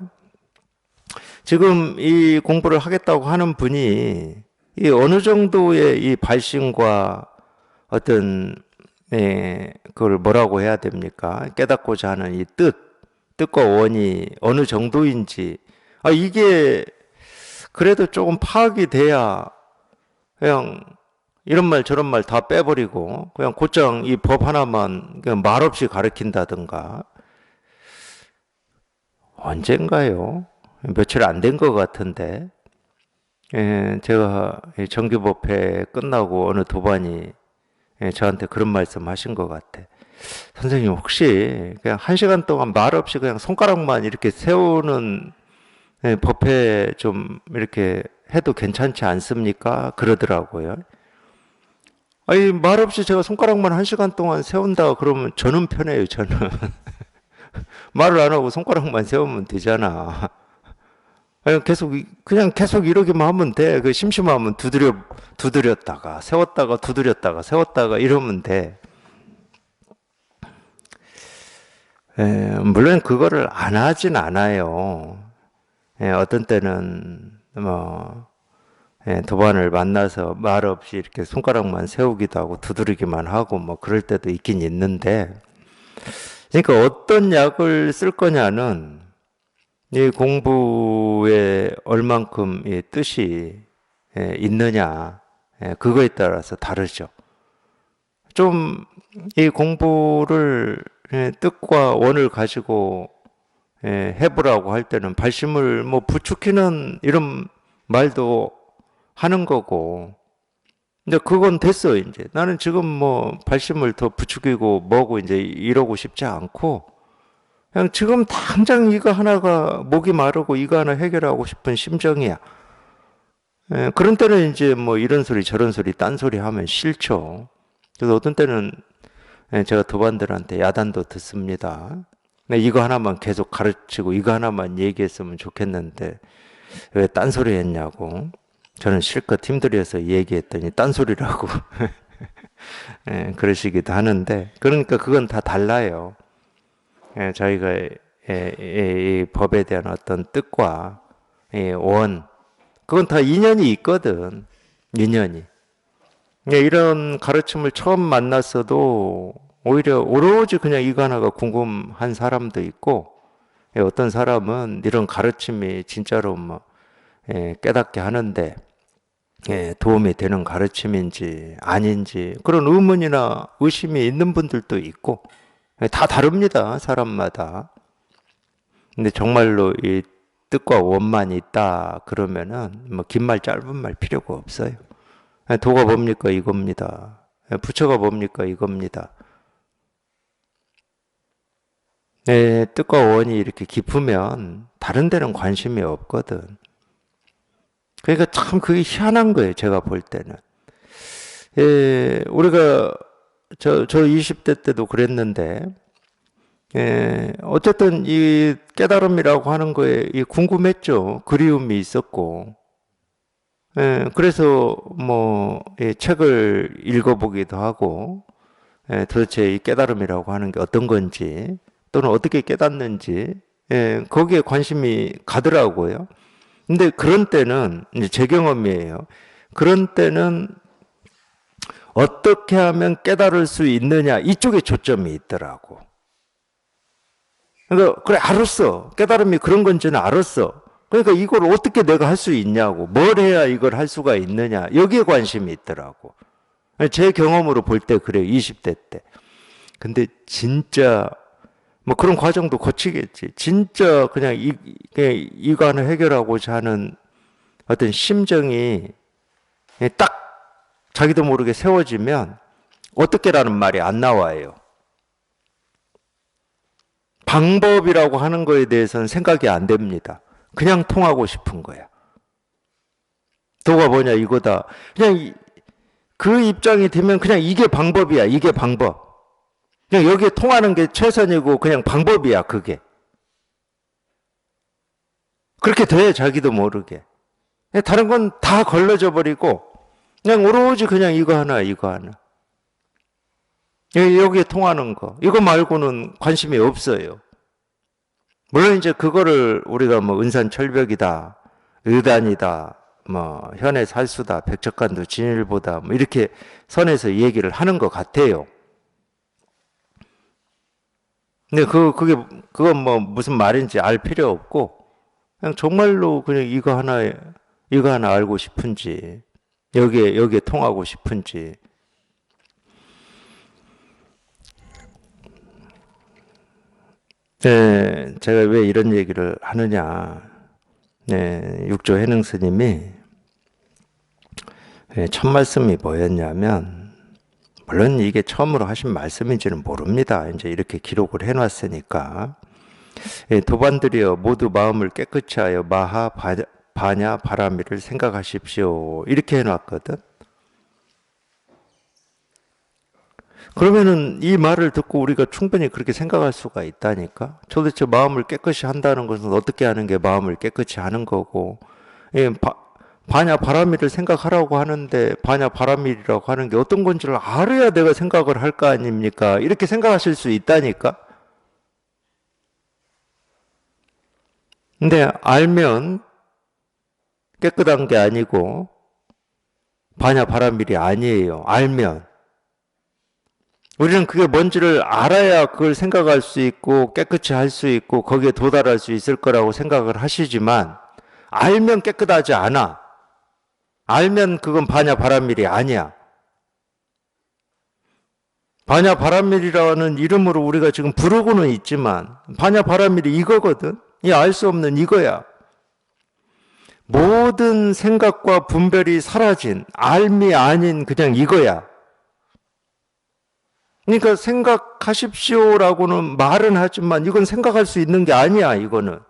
지금 이 공부를 하겠다고 하는 분이 이 어느 정도의 이 발심과 어떤 그걸 뭐라고 해야 됩니까? 깨닫고자 하는 이 뜻과 원이 어느 정도인지, 이게 그래도 조금 파악이 돼야 그냥 이런 말 저런 말 다 빼버리고 그냥 곧장 이 법 하나만 그냥 말없이 가르친다든가, 언젠가요? 며칠 안 된 것 같은데, 제가 정규법회 끝나고 어느 도반이 저한테 그런 말씀 하신 것 같아. 선생님, 혹시 그냥 1시간 동안 말없이 그냥 손가락만 이렇게 세우는 법회 좀 이렇게 해도 괜찮지 않습니까? 그러더라고요. 아니, 말없이 제가 손가락만 1시간 동안 세운다 그러면 저는 편해요, 저는. 말을 안 하고 손가락만 세우면 되잖아. 그냥 계속 이러기만 하면 돼. 그 심심하면 두드렸다가, 세웠다가, 두드렸다가, 세웠다가 이러면 돼. 물론 그거를 안 하진 않아요. 어떤 때는, 도반을 만나서 말 없이 이렇게 손가락만 세우기도 하고 두드리기만 하고 뭐 그럴 때도 있긴 있는데, 그러니까 어떤 약을 쓸 거냐는 이 공부에 얼만큼 이 뜻이 있느냐, 그거에 따라서 다르죠. 좀 이 공부를 뜻과 원을 가지고 해보라고 할 때는 발심을 뭐 부추기는 이런 말도 하는 거고, 이제 그건 됐어. 이제 나는 지금 뭐 발심을 더 부추기고 뭐고 이제 이러고 싶지 않고, 그냥 지금 당장 이거 하나가 목이 마르고 이거 하나 해결하고 싶은 심정이야. 그런 때는 이제 뭐 이런 소리 저런 소리 딴 소리 하면 싫죠. 그래서 어떤 때는 제가 도반들한테 야단도 듣습니다. 이거 하나만 계속 가르치고 이거 하나만 얘기했으면 좋겠는데 왜 딴소리 했냐고. 저는 실컷 힘들여서 얘기했더니 딴소리라고 그러시기도 하는데, 그러니까 그건 다 달라요. 저희가 이 법에 대한 어떤 뜻과 원, 그건 다 인연이 있거든. 인연이. 이런 가르침을 처음 만났어도 오히려 오로지 그냥 이거 하나가 궁금한 사람도 있고, 어떤 사람은 이런 가르침이 진짜로 뭐 깨닫게 하는데 도움이 되는 가르침인지 아닌지 그런 의문이나 의심이 있는 분들도 있고, 다 다릅니다, 사람마다. 근데 정말로 이 뜻과 원만 있다 그러면은 뭐 긴 말 짧은 말 필요가 없어요. 도가 뭡니까? 이겁니다. 부처가 뭡니까? 이겁니다. 뜻과 원이 이렇게 깊으면 다른 데는 관심이 없거든. 그러니까 참 그게 희한한 거예요, 제가 볼 때는. 우리가 저 20대 때도 그랬는데, 어쨌든 이 깨달음이라고 하는 거에 궁금했죠. 그리움이 있었고, 그래서 뭐 책을 읽어보기도 하고, 도대체 이 깨달음이라고 하는 게 어떤 건지 또는 어떻게 깨닫는지 거기에 관심이 가더라고요. 근데 그런 때는 이제 제 경험이에요. 그런 때는 어떻게 하면 깨달을 수 있느냐 이쪽에 초점이 있더라고. 그러니까 그래 알았어. 깨달음이 그런 건지는 알았어. 그러니까 이걸 어떻게 내가 할 수 있냐고, 뭘 해야 이걸 할 수가 있느냐, 여기에 관심이 있더라고. 제 경험으로 볼 때 그래요, 20대 때. 근데 진짜 뭐 그런 과정도 거치겠지. 진짜 그냥 이거 하나 해결하고자 하는 어떤 심정이 딱 자기도 모르게 세워지면 어떻게라는 말이 안 나와요. 방법이라고 하는 거에 대해서는 생각이 안 됩니다. 그냥 통하고 싶은 거야. 도가 뭐냐 이거다. 그냥 그 입장이 되면 그냥 이게 방법이야. 이게 방법. 그냥 여기에 통하는 게 최선이고 그냥 방법이야, 그게. 그렇게 돼, 자기도 모르게. 다른 건 다 걸러져 버리고 그냥 오로지 그냥 이거 하나, 이거 하나. 여기에 통하는 거. 이거 말고는 관심이 없어요. 물론 이제 그거를 우리가 뭐 은산철벽이다, 의단이다, 뭐 현의 살수다, 백척간도 진일보다 뭐 이렇게 선에서 얘기를 하는 것 같아요. 근데 그건 뭐 무슨 말인지 알 필요 없고, 그냥 정말로 그냥 이거 하나 알고 싶은지, 여기에 통하고 싶은지. 제가 왜 이런 얘기를 하느냐. 육조 해능 스님이 첫 말씀이 뭐였냐면, 물론 이게 처음으로 하신 말씀인지는 모릅니다. 이제 이렇게 기록을 해놨으니까. 도반들이여 모두 마음을 깨끗이 하여 마하 바냐 바라미를 생각하십시오. 이렇게 해놨거든. 그러면은 이 말을 듣고 우리가 충분히 그렇게 생각할 수가 있다니까. 도대체 마음을 깨끗이 한다는 것은 어떻게 하는 게 마음을 깨끗이 하는 거고, 예, 바냐 바라미를 생각하라고 하는데 바냐 바라밀이라고 하는 게 어떤 건지를 알아야 내가 생각을 할 거 아닙니까? 이렇게 생각하실 수 있다니까. 근데 알면 깨끗한 게 아니고 바냐 바라밀이 아니에요. 알면. 우리는 그게 뭔지를 알아야 그걸 생각할 수 있고 깨끗이 할 수 있고 거기에 도달할 수 있을 거라고 생각을 하시지만 알면 깨끗하지 않아. 알면 그건 바냐 바라밀이 아니야. 바냐 바라밀이라는 이름으로 우리가 지금 부르고는 있지만 바냐 바라밀이 이거거든. 이 알 수 없는 이거야. 모든 생각과 분별이 사라진 알미 아닌 그냥 이거야. 그러니까 생각하십시오라고는 말은 하지만 이건 생각할 수 있는 게 아니야, 이거는.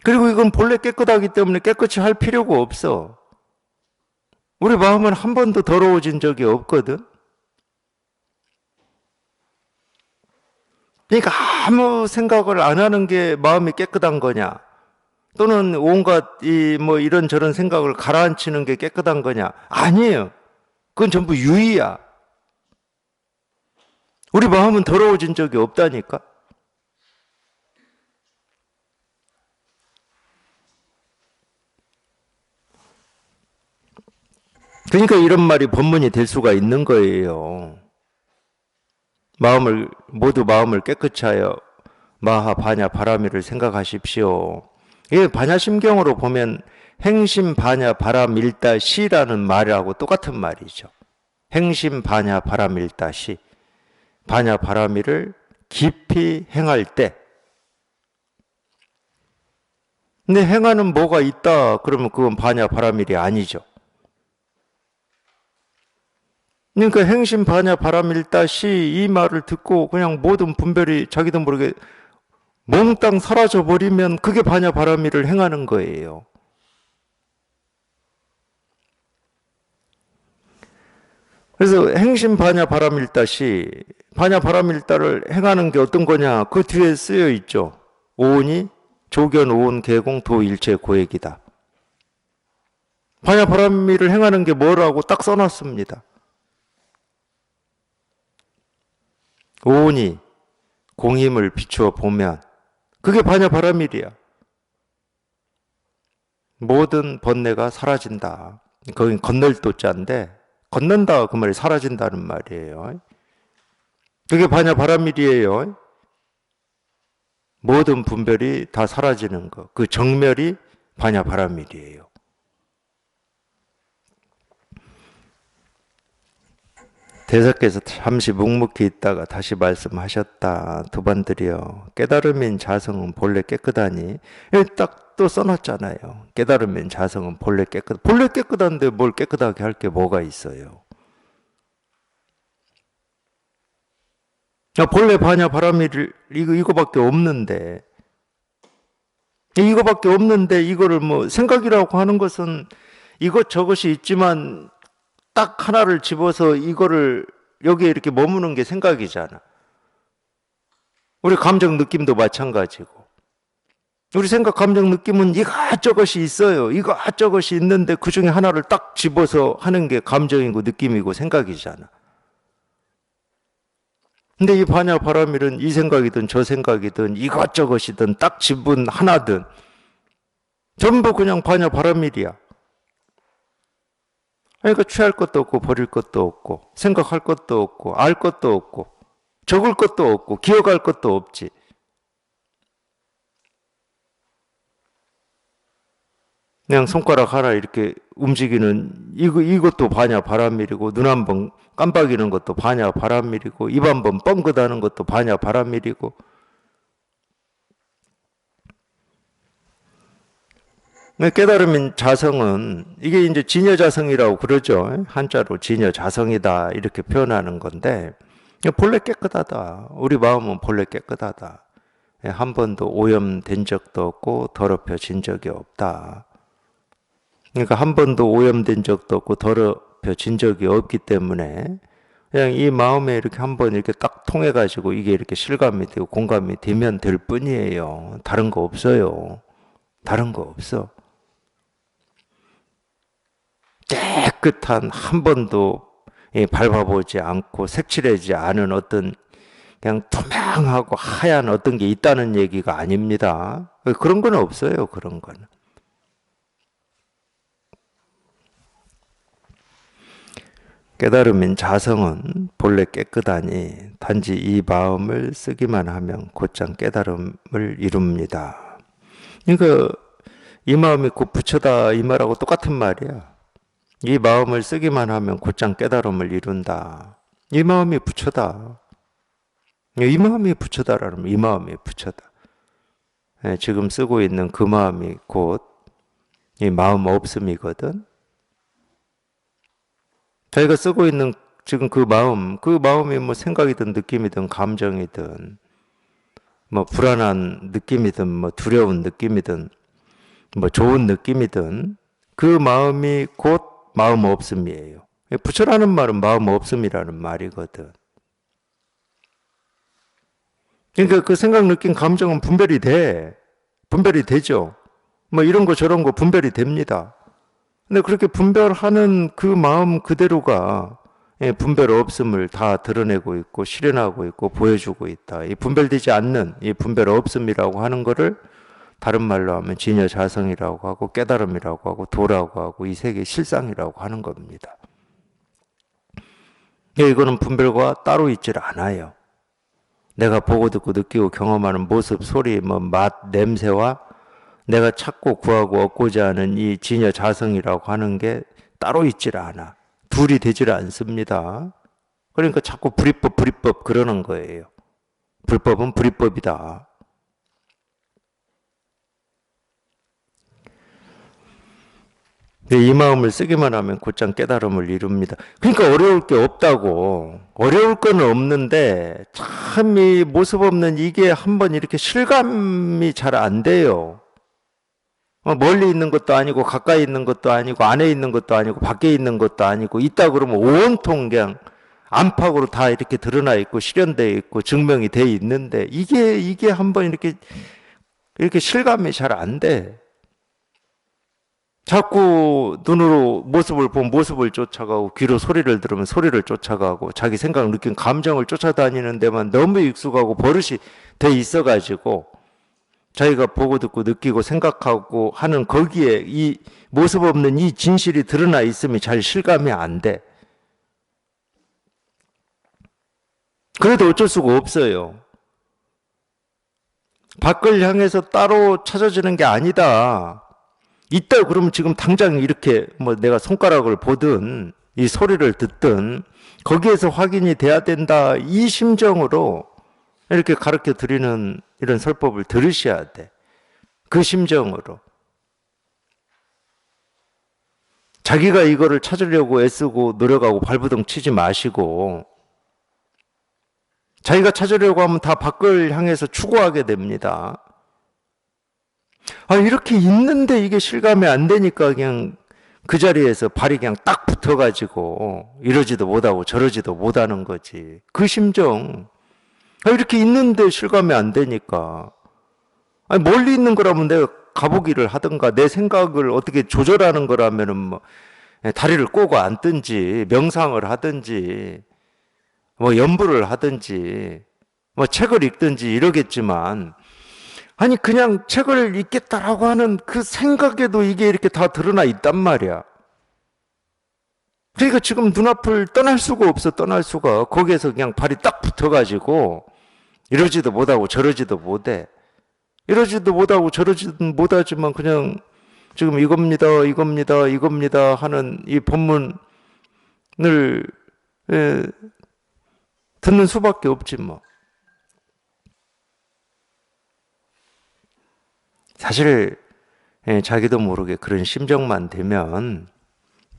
그리고 이건 본래 깨끗하기 때문에 깨끗이 할 필요가 없어. 우리 마음은 한 번도 더러워진 적이 없거든. 그러니까 아무 생각을 안 하는 게 마음이 깨끗한 거냐? 또는 온갖 이런저런 생각을 가라앉히는 게 깨끗한 거냐? 아니에요. 그건 전부 유의야. 우리 마음은 더러워진 적이 없다니까. 그러니까 이런 말이 본문이 될 수가 있는 거예요. 모두 마음을 깨끗이 하여 마하 바냐 바라미를 생각하십시오. 이게 반야심경으로 보면 행심 바냐 바라밀다 시라는 말하고 똑같은 말이죠. 행심 바냐 바라밀다 시. 바냐 바라미를 깊이 행할 때. 근데 행하는 뭐가 있다 그러면 그건 바냐 바라밀이 아니죠. 그러니까 행심 바냐 바라밀다 시 이 말을 듣고 그냥 모든 분별이 자기도 모르게 몽땅 사라져 버리면 그게 바냐 바라밀을 행하는 거예요. 그래서 행심 바냐 바라밀다시 바냐 바라밀다를 행하는 게 어떤 거냐? 그 뒤에 쓰여 있죠. 오온이 조견 오온 개공 도일체 고액이다. 바냐 바라밀을 행하는 게 뭐라고 딱 써놨습니다. 오온이 공힘을 비추어 보면 그게 바냐 바라밀이야. 모든 번뇌가 사라진다. 거긴 건널 도자인데 걷는다 그 말이 사라진다는 말이에요. 그게 바냐 바라밀이에요. 모든 분별이 다 사라지는 거. 그 정멸이 바냐 바라밀이에요. 대사께서 잠시 묵묵히 있다가 다시 말씀하셨다. 두 번 드려 깨달음인 자성은 본래 깨끗하니 딱 또 써놨잖아요. 깨달음인 자성은 본래 깨끗한데 뭘 깨끗하게 할 게 뭐가 있어요. 본래 바냐 바라밀 이거밖에 없는데 이거를 뭐 생각이라고 하는 것은 이것저것이 있지만 딱 하나를 집어서 이거를 여기에 이렇게 머무는 게 생각이잖아. 우리 감정 느낌도 마찬가지고. 우리 생각 감정 느낌은 이것저것이 있어요. 이것저것이 있는데 그 중에 하나를 딱 집어서 하는 게 감정이고 느낌이고 생각이잖아. 근데 이 바냐 바라밀은 이 생각이든 저 생각이든 이것저것이든 딱 집은 하나든 전부 그냥 바냐 바라밀이야. 그러니까 취할 것도 없고 버릴 것도 없고 생각할 것도 없고 알 것도 없고 적을 것도 없고 기억할 것도 없지. 그냥 손가락 하나 이렇게 움직이는 이것도 바냐 바라밀이고 눈 한 번 깜빡이는 것도 바냐 바라밀이고 입 한 번 뻥긋하는 것도 바냐 바라밀이고 깨달음인 자성은 이게 이제 진여자성이라고 그러죠. 한자로 진여자성이다 이렇게 표현하는 건데 본래 깨끗하다. 우리 마음은 본래 깨끗하다. 한 번도 오염된 적도 없고 더럽혀진 적이 없다. 그러니까 한 번도 오염된 적도 없고 더럽혀진 적이 없기 때문에 그냥 이 마음에 이렇게 한번 이렇게 딱 통해가지고 이게 이렇게 실감이 되고 공감이 되면 될 뿐이에요. 다른 거 없어요. 다른 거 없어. 깨끗한 한 번도 밟아보지 않고 색칠하지 않은 어떤 그냥 투명하고 하얀 어떤 게 있다는 얘기가 아닙니다. 그런 건 없어요. 그런 건. 깨달음인 자성은 본래 깨끗하니 단지 이 마음을 쓰기만 하면 곧장 깨달음을 이룹니다. 그러니까 이 마음이 곧 부처다 이 말하고 똑같은 말이야. 이 마음을 쓰기만 하면 곧장 깨달음을 이룬다. 이 마음이 부처다. 이 마음이 부처다라면 이 마음이 부처다. 지금 쓰고 있는 그 마음이 곧 이 마음 없음이거든. 저희가 쓰고 있는 지금 그 마음이 뭐 생각이든 느낌이든 감정이든 뭐 불안한 느낌이든 뭐 두려운 느낌이든 뭐 좋은 느낌이든 그 마음이 곧 마음 없음이에요. 부처라는 말은 마음 없음이라는 말이거든. 그러니까 그 생각, 느낌, 감정은 분별이 되죠. 뭐 이런 거 저런 거 분별이 됩니다. 근데 그렇게 분별하는 그 마음 그대로가 분별 없음을 다 드러내고 있고 실현하고 있고 보여주고 있다. 이 분별되지 않는 이 분별 없음이라고 하는 거를 다른 말로 하면 진여자성이라고 하고 깨달음이라고 하고 도라고 하고 이 세계 실상이라고 하는 겁니다. 이거는 분별과 따로 있질 않아요. 내가 보고 듣고 느끼고 경험하는 모습, 소리, 뭐 맛, 냄새와 내가 찾고 구하고 얻고자 하는 이 진여 자성이라고 하는 게 따로 있질 않아. 둘이 되질 않습니다. 그러니까 자꾸 불이법 그러는 거예요. 불법은 불이법이다. 이 마음을 쓰기만 하면 곧장 깨달음을 이룹니다. 그러니까 어려울 게 없다고. 어려울 건 없는데 참 이 모습 없는 이게 한번 이렇게 실감이 잘 안 돼요. 멀리 있는 것도 아니고 가까이 있는 것도 아니고 안에 있는 것도 아니고 밖에 있는 것도 아니고 있다 그러면 온통 그냥 안팎으로 다 이렇게 드러나 있고 실현되어 있고 증명이 돼 있는데 이게 한번 이렇게 실감이 잘 안 돼. 자꾸 눈으로 모습을 보면 모습을 쫓아가고 귀로 소리를 들으면 소리를 쫓아가고 자기 생각, 느낌, 감정을 쫓아다니는 데만 너무 익숙하고 버릇이 돼 있어가지고 자기가 보고 듣고 느끼고 생각하고 하는 거기에 이 모습 없는 이 진실이 드러나 있음이 잘 실감이 안 돼. 그래도 어쩔 수가 없어요. 밖을 향해서 따로 찾아지는 게 아니다. 있다 그러면 지금 당장 이렇게 뭐 내가 손가락을 보든 이 소리를 듣든 거기에서 확인이 돼야 된다. 이 심정으로 이렇게 가르쳐 드리는 이런 설법을 들으셔야 돼. 그 심정으로. 자기가 이거를 찾으려고 애쓰고 노력하고 발부둥 치지 마시고 자기가 찾으려고 하면 다 밖을 향해서 추구하게 됩니다. 이렇게 있는데 이게 실감이 안 되니까 그냥 그 자리에서 발이 그냥 딱 붙어가지고 이러지도 못하고 저러지도 못하는 거지. 그 심정. 이렇게 있는데 실감이 안 되니까. 멀리 있는 거라면 내가 가보기를 하든가 내 생각을 어떻게 조절하는 거라면은 뭐 다리를 꼬고 앉든지 명상을 하든지 뭐 연불을 하든지 뭐 책을 읽든지 이러겠지만 그냥 책을 읽겠다라고 하는 그 생각에도 이게 이렇게 다 드러나 있단 말이야. 그러니까 지금 눈앞을 떠날 수가 없어. 떠날 수가. 거기에서 그냥 발이 딱 붙어가지고 이러지도 못하고 저러지도 못해. 이러지도 못하고 저러지도 못하지만 그냥 지금 이겁니다 하는 이 본문을 듣는 수밖에 없지 뭐. 사실 자기도 모르게 그런 심정만 되면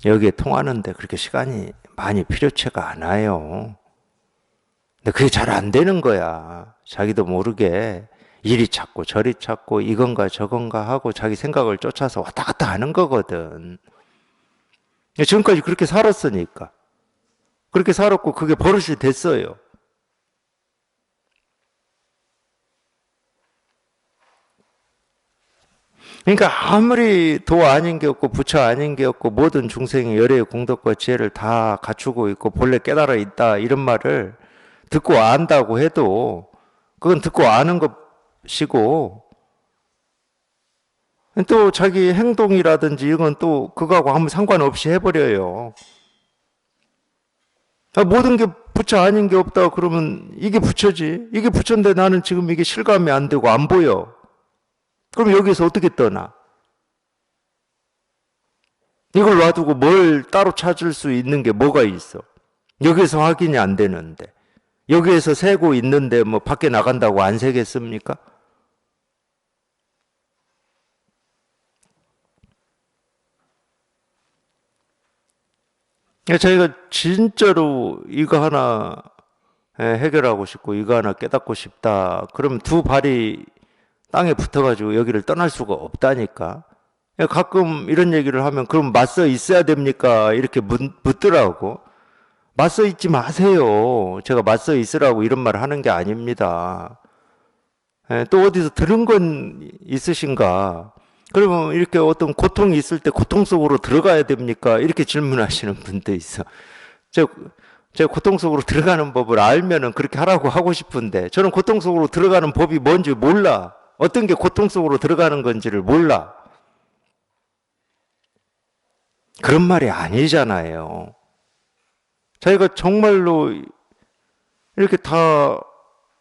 여기에 통하는데 그렇게 시간이 많이 필요치가 않아요. 근데 그게 잘 안 되는 거야. 자기도 모르게 이리 찾고 저리 찾고 이건가 저건가 하고 자기 생각을 쫓아서 왔다 갔다 하는 거거든. 지금까지 그렇게 살았으니까. 그렇게 살았고 그게 버릇이 됐어요. 그러니까 아무리 도 아닌 게 없고 부처 아닌 게 없고 모든 중생이 열애의 공덕과 지혜를 다 갖추고 있고 본래 깨달아 있다 이런 말을 듣고 안다고 해도 그건 듣고 아는 것이고 또 자기 행동이라든지 이건 또 그거하고 아무 상관없이 해버려요. 모든 게 부처 아닌 게 없다 그러면 이게 부처지. 이게 부처인데 나는 지금 이게 실감이 안 되고 안 보여. 그럼 여기서 어떻게 떠나? 이걸 놔두고 뭘 따로 찾을 수 있는 게 뭐가 있어? 여기서 확인이 안 되는데. 여기에서 세고 있는데 뭐 밖에 나간다고 안 세겠습니까? 저희가 진짜로 이거 하나 해결하고 싶고 이거 하나 깨닫고 싶다. 그러면 두 발이 땅에 붙어가지고 여기를 떠날 수가 없다니까. 가끔 이런 얘기를 하면 그럼 맞서 있어야 됩니까? 이렇게 묻더라고. 맞서 있지 마세요. 제가 맞서 있으라고 이런 말을 하는 게 아닙니다. 또 어디서 들은 건 있으신가? 그러면 이렇게 어떤 고통이 있을 때 고통 속으로 들어가야 됩니까? 이렇게 질문하시는 분도 있어. 제가 고통 속으로 들어가는 법을 알면은 그렇게 하라고 하고 싶은데 저는 고통 속으로 들어가는 법이 뭔지 몰라. 어떤 게 고통 속으로 들어가는 건지를 몰라. 그런 말이 아니잖아요. 자기가 정말로 이렇게 다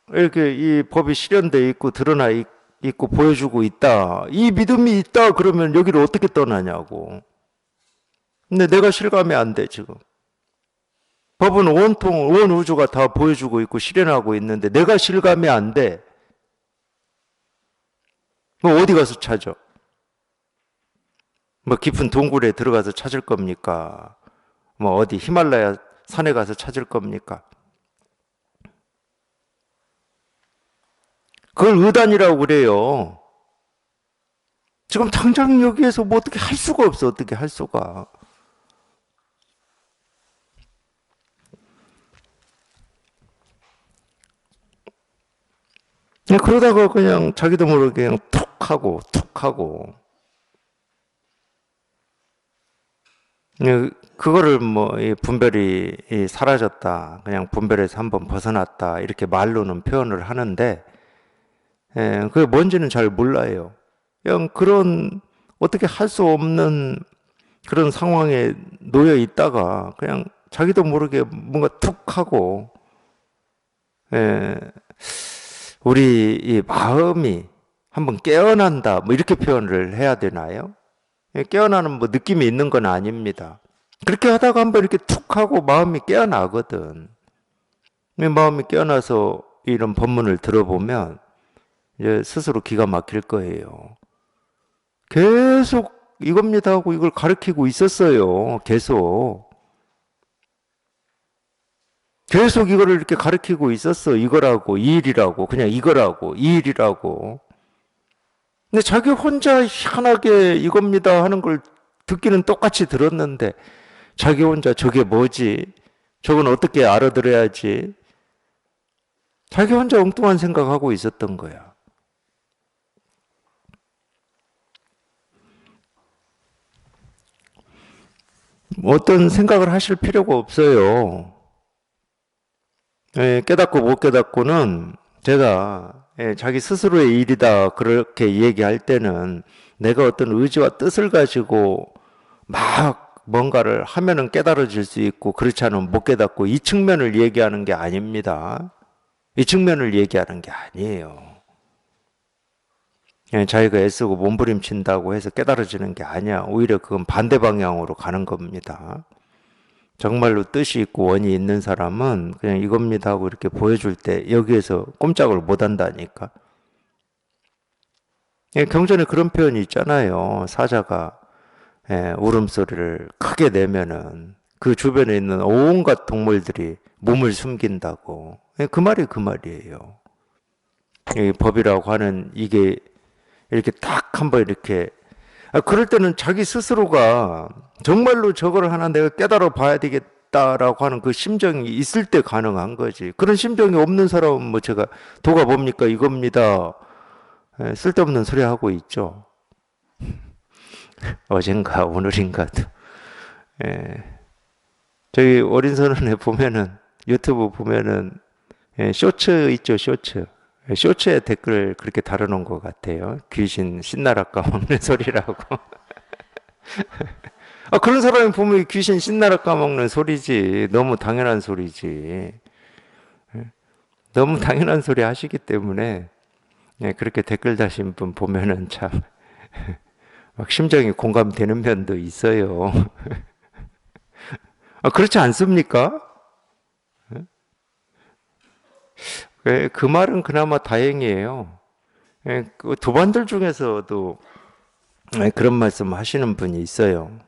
이렇게 이 법이 실현되어 있고 드러나 있고 보여주고 있다. 이 믿음이 있다 그러면 여기를 어떻게 떠나냐고. 근데 내가 실감이 안 돼 지금. 법은 온통 온 우주가 다 보여주고 있고 실현하고 있는데 내가 실감이 안 돼. 뭐 어디 가서 찾아? 뭐 깊은 동굴에 들어가서 찾을 겁니까? 뭐 어디 히말라야 산에 가서 찾을 겁니까? 그걸 의단이라고 그래요. 지금 당장 여기에서 뭐 어떻게 할 수가 없어. 어떻게 할 수가. 그러다가 그냥 자기도 모르게 그냥 툭 하고 그거를 뭐 분별이 사라졌다, 그냥 분별에서 한번 벗어났다 이렇게 말로는 표현을 하는데 그게 뭔지는 잘 몰라요. 그냥 그런 어떻게 할 수 없는 그런 상황에 놓여 있다가 그냥 자기도 모르게 뭔가 툭 하고 우리 이 마음이 한번 깨어난다 뭐 이렇게 표현을 해야 되나요? 깨어나는 뭐 느낌이 있는 건 아닙니다. 그렇게 하다가 한번 이렇게 툭 하고 마음이 깨어나거든. 마음이 깨어나서 이런 법문을 들어보면 이제 스스로 기가 막힐 거예요. 계속 이겁니다 하고 이걸 가르치고 있었어요. 계속 이거를 이렇게 가르치고 있었어. 이거라고, 이 일이라고, 그냥 이거라고, 이 일이라고. 근데 자기 혼자 희한하게 이겁니다 하는 걸 듣기는 똑같이 들었는데 자기 혼자 저게 뭐지? 저건 어떻게 알아들어야지? 자기 혼자 엉뚱한 생각하고 있었던 거야. 어떤 생각을 하실 필요가 없어요. 깨닫고 못 깨닫고는 제가 자기 스스로의 일이다 그렇게 얘기할 때는 내가 어떤 의지와 뜻을 가지고 막 뭔가를 하면은 깨달아질 수 있고 그렇지 않으면 못 깨닫고 이 측면을 얘기하는 게 아닙니다. 이 측면을 얘기하는 게 아니에요. 자기가 애쓰고 몸부림친다고 해서 깨달아지는 게 아니야. 오히려 그건 반대 방향으로 가는 겁니다. 정말로 뜻이 있고 원이 있는 사람은 그냥 이겁니다 하고 이렇게 보여줄 때 여기에서 꼼짝을 못 한다니까. 경전에 그런 표현이 있잖아요. 사자가 울음소리를 크게 내면은 그 주변에 있는 온갖 동물들이 몸을 숨긴다고. 그 말이 그 말이에요. 이 법이라고 하는 이게 이렇게 딱 한번 이렇게 그럴 때는 자기 스스로가 정말로 저걸 하나 내가 깨달아 봐야 되겠다라고 하는 그 심정이 있을 때 가능한 거지. 그런 심정이 없는 사람은 뭐 제가 도가 뭡니까 이겁니다. 쓸데없는 소리 하고 있죠. 어젠가 오늘인가도. 저희 어린선언에 보면은 유튜브 보면은 쇼츠 있죠, 쇼츠. 쇼츠에 댓글 그렇게 달아놓은 것 같아요. 귀신 신나라 까먹는 소리라고. 그런 사람이 보면 귀신 신나라 까먹는 소리지. 너무 당연한 소리지. 너무 당연한 소리 하시기 때문에 그렇게 댓글 다신 분 보면은 참 막 심정이 공감되는 면도 있어요. 그렇지 않습니까? 그 말은 그나마 다행이에요. 그 도반들 중에서도 그런 말씀 하시는 분이 있어요.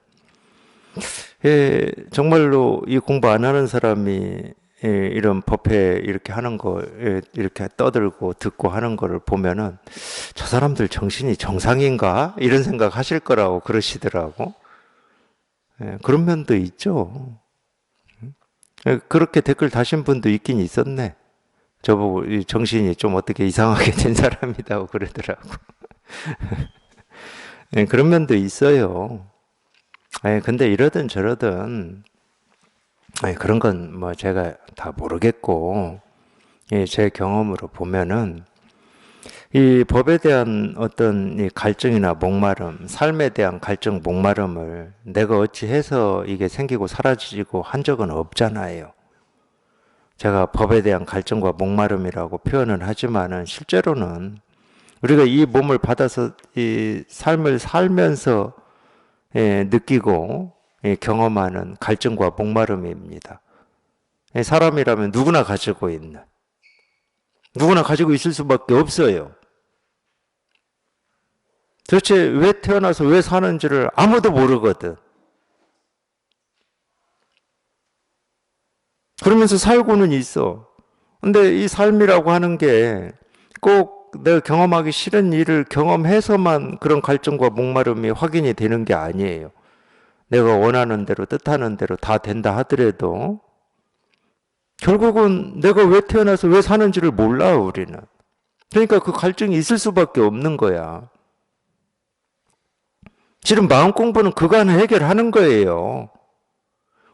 정말로 이 공부 안 하는 사람이 이런 법회 이렇게 하는 거 이렇게 떠들고 듣고 하는 거를 보면은 저 사람들 정신이 정상인가? 이런 생각 하실 거라고 그러시더라고. 그런 면도 있죠. 그렇게 댓글 다신 분도 있긴 있었네. 저보고 정신이 좀 어떻게 이상하게 된 사람이라고 그러더라고. 그런 면도 있어요. 근데 이러든 저러든 그런 건 뭐 제가 다 모르겠고 제 경험으로 보면은 이 법에 대한 어떤 이 갈증이나 목마름, 삶에 대한 갈증, 목마름을 내가 어찌해서 이게 생기고 사라지고 한 적은 없잖아요. 제가 법에 대한 갈증과 목마름이라고 표현을 하지만은 실제로는 우리가 이 몸을 받아서 이 삶을 살면서 느끼고 경험하는 갈증과 목마름입니다. 사람이라면 누구나 가지고 있는, 누구나 가지고 있을 수밖에 없어요. 도대체 왜 태어나서 왜 사는지를 아무도 모르거든. 그러면서 살고는 있어. 근데 이 삶이라고 하는 게 꼭 내가 경험하기 싫은 일을 경험해서만 그런 갈증과 목마름이 확인이 되는 게 아니에요. 내가 원하는 대로 뜻하는 대로 다 된다 하더라도 결국은 내가 왜 태어나서 왜 사는지를 몰라 우리는. 그러니까 그 갈증이 있을 수밖에 없는 거야. 지금 마음 공부는 그간을 해결하는 거예요.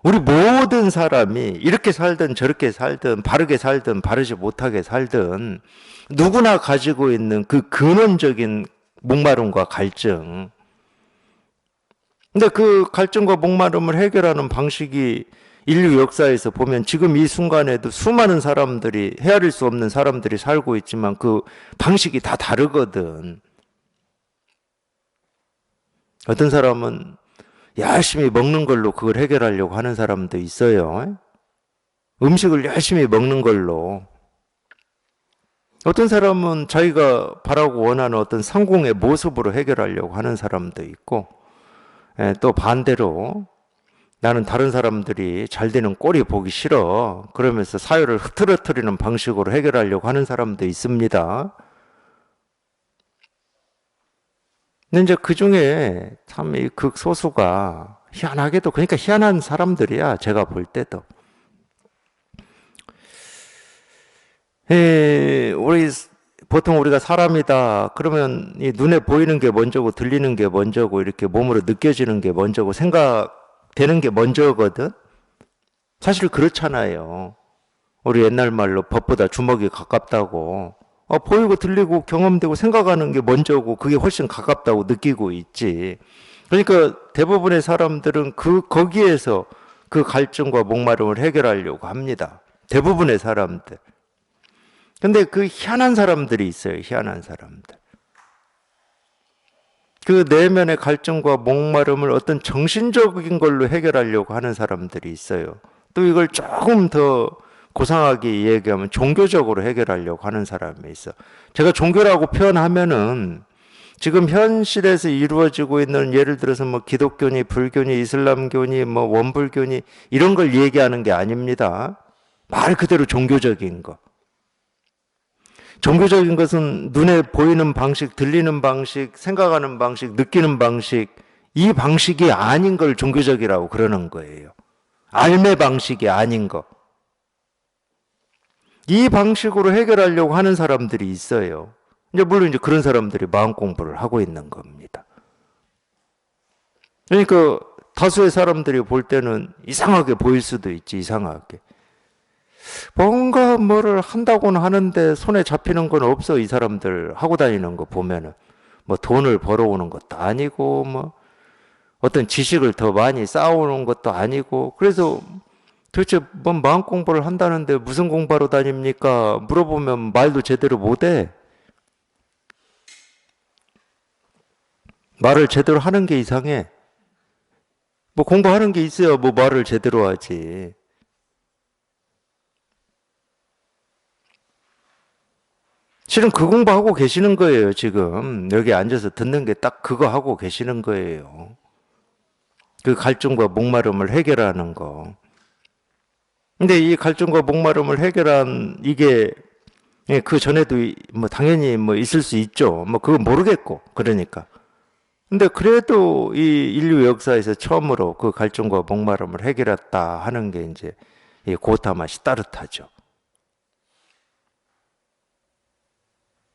우리 모든 사람이 이렇게 살든 저렇게 살든 바르게 살든 바르지 못하게 살든 누구나 가지고 있는 그 근원적인 목마름과 갈증. 근데 그 갈증과 목마름을 해결하는 방식이 인류 역사에서 보면 지금 이 순간에도 수많은 사람들이 헤아릴 수 없는 사람들이 살고 있지만 그 방식이 다 다르거든. 어떤 사람은 열심히 먹는 걸로 그걸 해결하려고 하는 사람도 있어요. 음식을 열심히 먹는 걸로. 어떤 사람은 자기가 바라고 원하는 어떤 성공의 모습으로 해결하려고 하는 사람도 있고, 또 반대로 나는 다른 사람들이 잘 되는 꼴이 보기 싫어. 그러면서 사회를 흐트러뜨리는 방식으로 해결하려고 하는 사람도 있습니다. 근데 이제 그 중에 참 이 극소수가 희한하게도 그러니까 희한한 사람들이야. 제가 볼 때도. 우리 보통 우리가 사람이다 그러면 이 눈에 보이는 게 먼저고 들리는 게 먼저고 이렇게 몸으로 느껴지는 게 먼저고 생각되는 게 먼저거든. 사실 그렇잖아요. 우리 옛날 말로 법보다 주먹이 가깝다고. 보이고 들리고 경험되고 생각하는 게 먼저고 그게 훨씬 가깝다고 느끼고 있지. 그러니까 대부분의 사람들은 거기에서 그 갈증과 목마름을 해결하려고 합니다. 대부분의 사람들. 근데 그 희한한 사람들이 있어요. 희한한 사람들. 그 내면의 갈증과 목마름을 어떤 정신적인 걸로 해결하려고 하는 사람들이 있어요. 또 이걸 조금 더 고상하게 얘기하면 종교적으로 해결하려고 하는 사람이 있어. 제가 종교라고 표현하면은 지금 현실에서 이루어지고 있는 예를 들어서 뭐 기독교니 불교니 이슬람교니 뭐 원불교니 이런 걸 얘기하는 게 아닙니다. 말 그대로 종교적인 거. 종교적인 것은 눈에 보이는 방식, 들리는 방식, 생각하는 방식, 느끼는 방식, 이 방식이 아닌 걸 종교적이라고 그러는 거예요. 삶의 방식이 아닌 거. 이 방식으로 해결하려고 하는 사람들이 있어요. 물론 그런 사람들이 마음 공부를 하고 있는 겁니다. 그러니까 다수의 사람들이 볼 때는 이상하게 보일 수도 있지, 이상하게. 뭔가 뭐를 한다고는 하는데 손에 잡히는 건 없어, 이 사람들 하고 다니는 거 보면은. 뭐 돈을 벌어오는 것도 아니고, 뭐 어떤 지식을 더 많이 쌓아오는 것도 아니고, 그래서 도대체 뭔 마음 공부를 한다는데 무슨 공부하러 다닙니까? 물어보면 말도 제대로 못해. 말을 제대로 하는 게 이상해. 뭐 공부하는 게 있어야 뭐 말을 제대로 하지. 실은 그 공부하고 계시는 거예요, 지금. 여기 앉아서 듣는 게 딱 그거 하고 계시는 거예요. 그 갈증과 목마름을 해결하는 거. 근데 이 갈증과 목마름을 해결한 이게 그 전에도 뭐 당연히 뭐 있을 수 있죠. 뭐 그건 모르겠고. 그러니까. 근데 그래도 이 인류 역사에서 처음으로 그 갈증과 목마름을 해결했다 하는 게 이제 이 고타 맛이 따뜻하죠.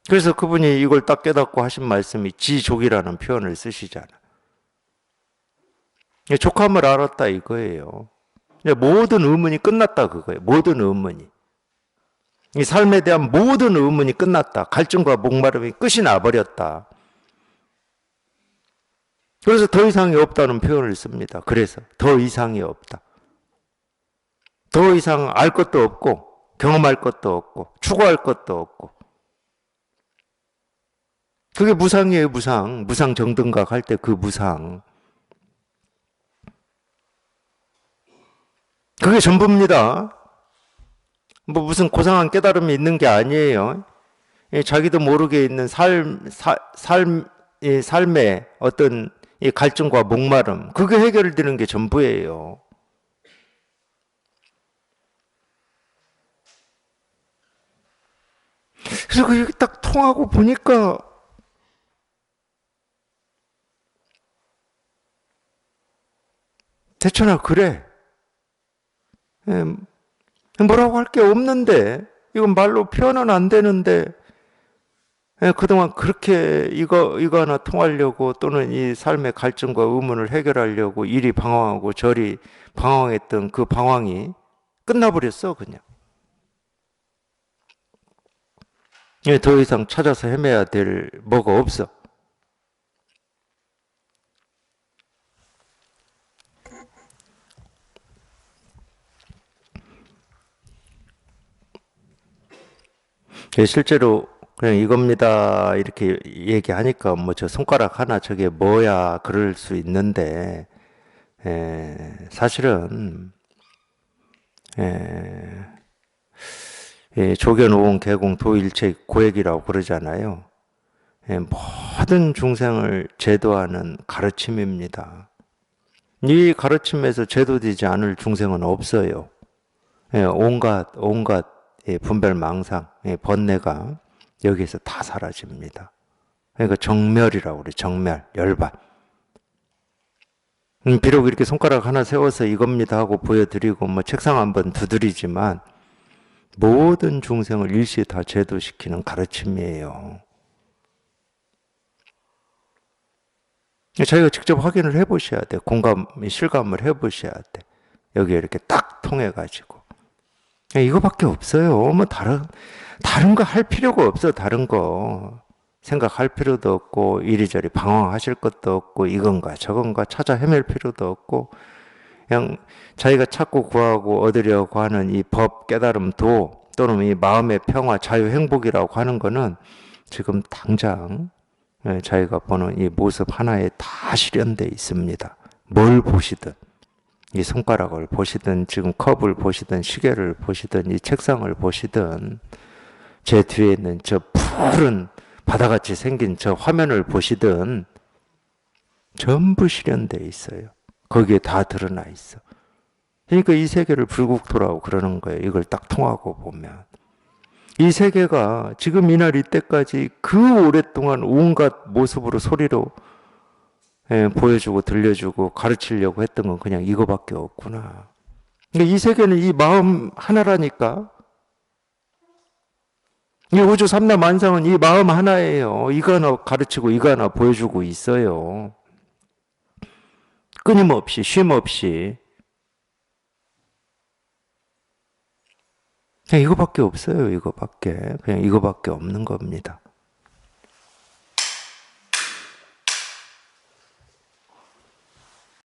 그래서 그분이 이걸 딱 깨닫고 하신 말씀이 지족이라는 표현을 쓰시잖아. 족함을 알았다 이거예요. 모든 의문이 끝났다 그거예요. 모든 의문이. 이 삶에 대한 모든 의문이 끝났다. 갈증과 목마름이 끝이 나버렸다. 그래서 더 이상이 없다는 표현을 씁니다. 그래서 더 이상이 없다. 더 이상 알 것도 없고 경험할 것도 없고 추구할 것도 없고. 그게 무상이에요, 무상. 무상 정등각 할 때 그 무상. 그게 전부입니다. 뭐 무슨 고상한 깨달음이 있는 게 아니에요. 자기도 모르게 있는 삶의 어떤 이 갈증과 목마름, 그게 해결되는 게 전부예요. 그래서 그게 딱 통하고 보니까 대천아 그래. 뭐라고 할 게 없는데 이건 말로 표현은 안 되는데 그동안 그렇게 이거 하나 통하려고 또는 이 삶의 갈증과 의문을 해결하려고 이리 방황하고 저리 방황했던 그 방황이 끝나버렸어 그냥. 더 이상 찾아서 헤매야 될 뭐가 없어. 실제로 그냥 이겁니다 이렇게 얘기하니까 뭐 저 손가락 하나 저게 뭐야 그럴 수 있는데 사실은 조견오온 개공 도일체 고액이라고 그러잖아요. 모든 중생을 제도하는 가르침입니다. 이 가르침에서 제도되지 않을 중생은 없어요. 온갖 분별망상, 번뇌가 여기서 다 사라집니다. 그러니까 정멸이라고 그래. 정멸, 열반. 비록 이렇게 손가락 하나 세워서 이겁니다 하고 보여드리고 뭐 책상 한번 두드리지만 모든 중생을 일시에 다 제도시키는 가르침이에요. 자기가 직접 확인을 해보셔야 돼. 실감을 해보셔야 돼. 여기에 이렇게 딱 통해가지고. 이거밖에 없어요. 뭐 다른 거 할 필요가 없어. 다른 거 생각할 필요도 없고 이리저리 방황하실 것도 없고 이건가 저건가 찾아 헤맬 필요도 없고 그냥 자기가 찾고 구하고 얻으려고 하는 이 법 깨달음도 또는 이 마음의 평화 자유 행복이라고 하는 거는 지금 당장 자기가 보는 이 모습 하나에 다 실현되어 있습니다. 뭘 보시든 이 손가락을 보시든 지금 컵을 보시든 시계를 보시든 이 책상을 보시든 제 뒤에 있는 저 푸른 바다같이 생긴 저 화면을 보시든 전부 실현되어 있어요. 거기에 다 드러나 있어. 그러니까 이 세계를 불국토라고 그러는 거예요. 이걸 딱 통하고 보면. 이 세계가 지금 이날 이때까지 그 오랫동안 온갖 모습으로 소리로 보여주고 들려주고 가르치려고 했던 건 그냥 이거밖에 없구나. 그러니까 이 세계는 이 마음 하나라니까. 이 우주 삼라만상은 이 마음 하나예요. 이거 하나 가르치고 이거 하나 보여주고 있어요. 끊임없이 쉼 없이. 그냥 이거밖에 없어요. 이거밖에. 그냥 이거밖에 없는 겁니다.